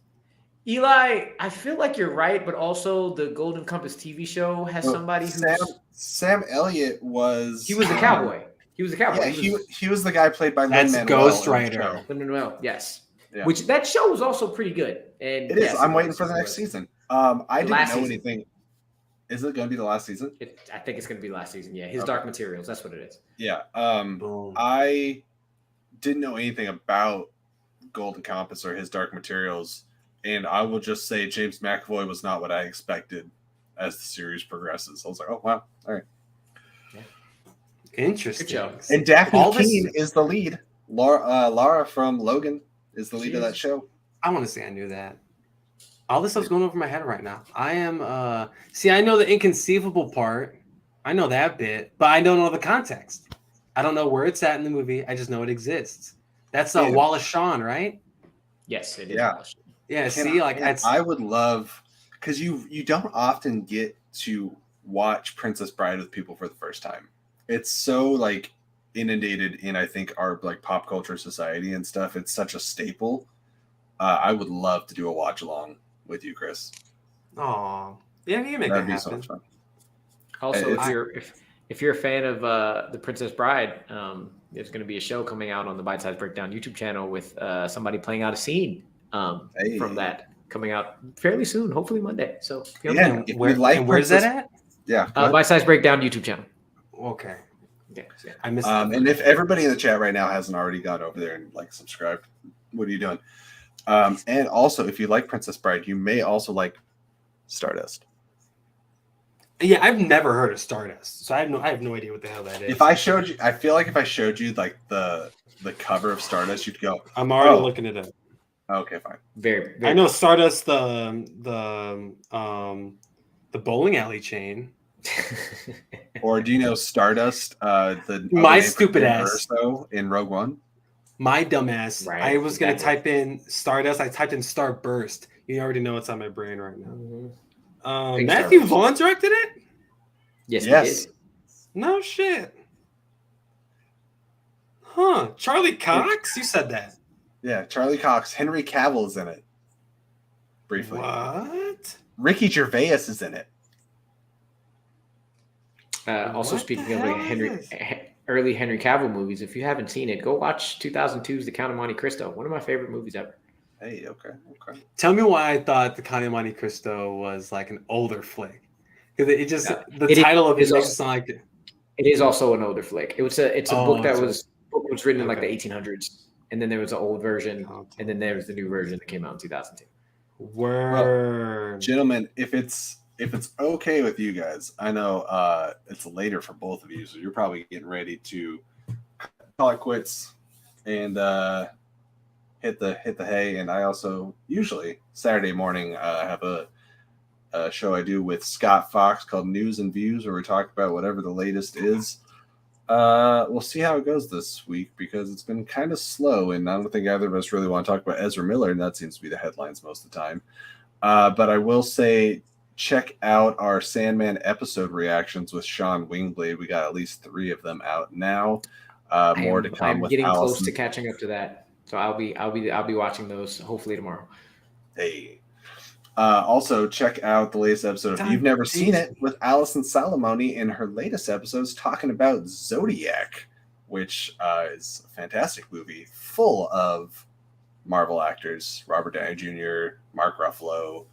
Eli, I feel like you're right, but also the Golden Compass TV show has somebody who's Sam Elliott was. He was a cowboy. He was a cowboy. Yeah, he was the guy played by Lin-Manuel. Ghost Rider. Lin-Manuel, yes. Yeah. Which that show was also pretty good. And it is. I'm waiting for the next season. I didn't know anything. Is it going to be the last season? I think it's going to be last season. Yeah, his Dark Materials. That's what it is. Yeah. I didn't know anything about Golden Compass or his Dark Materials, and I will just say James McAvoy was not what I expected as the series progresses. I was like, oh wow, all right. Yeah. Interesting. And Daphne Keane is the lead. Lara from Logan is the lead of that show. I want to say I knew that. All this stuff's going over my head right now. I am I know the inconceivable part. I know that bit, but I don't know the context. I don't know where it's at in the movie. I just know it exists. That's Wallace Shawn, right? Yes, it is. Yeah. I would love, because you don't often get to watch Princess Bride with people for the first time. It's so inundated in, I think, our pop culture society and stuff. It's such a staple. I would love to do a watch along with you, Chris. Oh, yeah, you make that happen. So much fun. Also, if you're a fan of the Princess Bride, there's going to be a show coming out on the Bite Size Breakdown YouTube channel with somebody playing out a scene from that coming out fairly soon, hopefully Monday. So where's that at? Yeah, Bite Size Breakdown YouTube channel. Okay. Yeah. I missed. And if everybody in the chat right now hasn't already gone over there and subscribed, what are you doing? And also, if you like Princess Bride, you may also like Stardust. Yeah, I've never heard of Stardust, so I have no idea what the hell that is. If I showed you, I feel like if I showed you the cover of Stardust, you'd go, I'm already looking it up. Okay, fine. Very, very I know Stardust, the bowling alley chain. Or do you know Stardust? My stupid ass in Rogue One. My dumbass. Right, I was gonna type in Stardust. I typed in Starburst. You already know what's on my brain right now. Mm-hmm. Matthew Vaughn directed it. Yes. He did. No shit. Huh? Charlie Cox? You said that. Yeah, Charlie Cox. Henry Cavill is in it. Briefly. What? Ricky Gervais is in it. Also, speaking of early Henry Cavill movies, if you haven't seen it, go watch 2002's The Count of Monte Cristo. One of my favorite movies ever. Hey, okay. Tell me why I thought the Conde Monte Cristo was like an older flick. Because the title of it makes it sound like it. It is also an older flick. It's a book that was written in like the Okay. 1800s, and then there was an old version, and then there was the new version that came out in 2002. Word. Well, gentlemen, if it's okay with you guys, I know it's later for both of you, so you're probably getting ready to call it quits and hit the hay. And I also usually Saturday morning have a show I do with Scott Fox called News and Views, where we talk about whatever the latest is. We'll see how it goes this week because it's been kind of slow, and I don't think either of us really want to talk about Ezra Miller, and that seems to be the headlines most of the time. But I will say, check out our Sandman episode reactions with Sean Wingblade. We got at least 3 of them out now. More to come. I'm getting close to catching up to that, so I'll be watching those hopefully tomorrow. Hey. Also, check out the latest episode of You've Never Seen It with Allison Salamoni in her latest episodes talking about Zodiac, which is a fantastic movie full of Marvel actors, Robert Downey Jr., Mark Ruffalo,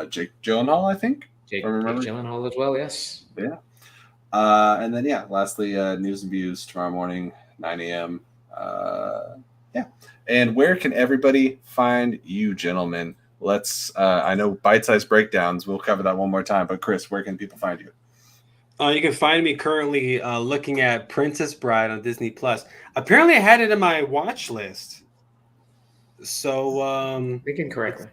Jake Gyllenhaal, I think. Jake Gyllenhaal as well, yes. Yeah. And then, lastly, News and Views tomorrow morning, 9 a.m. And where can everybody find you, gentlemen? Let's, I know bite-sized breakdowns. We'll cover that one more time. But Chris, where can people find you? You can find me currently looking at Princess Bride on Disney Plus. Apparently, I had it in my watch list. So, thinking correctly.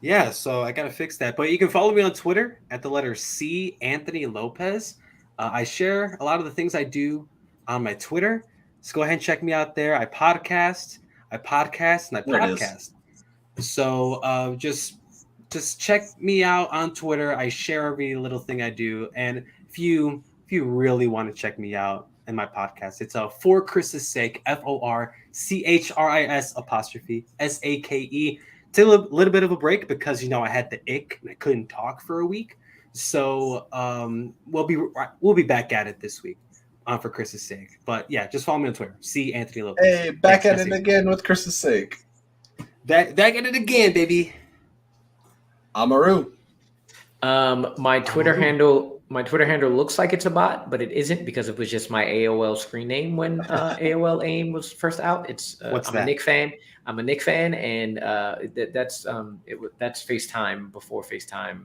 Yeah, so I gotta fix that. But you can follow me on Twitter at the letter C Anthony Lopez. I share a lot of the things I do on my Twitter. So go ahead and check me out there. I podcast, and I podcast. So just check me out on Twitter. I share every little thing I do. And if you really want to check me out and my podcast, it's For Chris's Sake, FORCHRIS''SAKE. Take a little bit of a break because I had the ick and I couldn't talk for a week. So we'll be back at it this week For Chris's Sake. But yeah, just follow me on Twitter. See Anthony Lopez. Hey, back at it again with Chris's Sake. Back at it again, baby. Amaru. My Twitter handle looks like it's a bot, but it isn't because it was just my AOL screen name when AOL AIM was first out. It's I'm a Nick fan. I'm a Nick fan, and that's FaceTime before FaceTime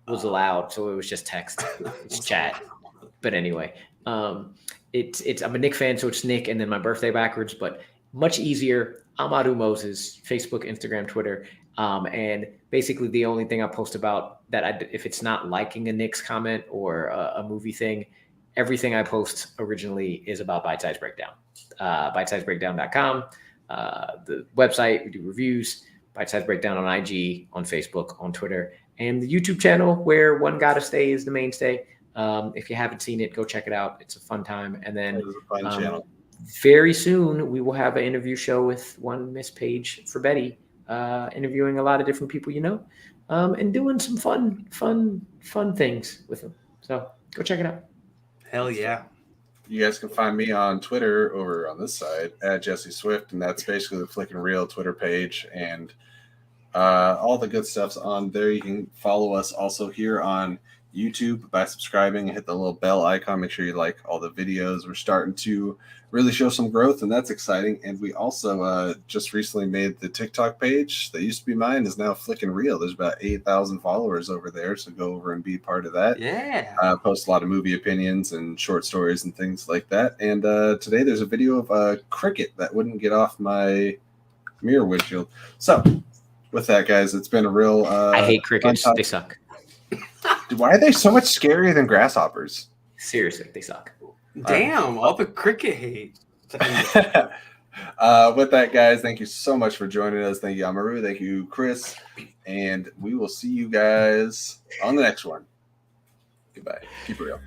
was allowed, so it was just text, it's chat. But anyway, it's I'm a Nick fan, so it's Nick and then my birthday backwards, but much easier. Amadou Moses, Facebook, Instagram, Twitter, and basically the only thing I post about that if it's not liking a Knicks comment or a movie thing, everything I post originally is about Bite Size Breakdown. BiteSizeBreakdown.com. The website, we do reviews, Bite Size Breakdown on IG, on Facebook, on Twitter, and the YouTube channel where One Gotta Stay is the mainstay. If you haven't seen it, go check it out. It's a fun time. And then channel. Very soon we will have an interview show with one Miss Page for Betty, interviewing a lot of different people, and doing some fun things with them. So go check it out. Hell yeah. You guys can find me on Twitter over on this side at Jesse Swift, and that's basically the Flick and Reel Twitter page, and all the good stuff's on there. You can follow us also here on YouTube by subscribing and hit the little bell icon. Make sure you like all the videos. We're starting to really show some growth, and that's exciting. And we also just recently made the TikTok page that used to be mine is now Flick and Reel. There's about 8,000 followers over there, so go over and be part of that. Yeah. Post a lot of movie opinions and short stories and things like that. And today there's a video of a cricket that wouldn't get off my mirror windshield. So with that, guys, it's been a real I hate crickets. They suck. Why are they so much scarier than grasshoppers? Seriously, they suck. Damn, all the cricket hate. With that, guys, thank you so much for joining us. Thank you, Amaru. Thank you, Chris. And we will see you guys on the next one. Goodbye. Keep it real.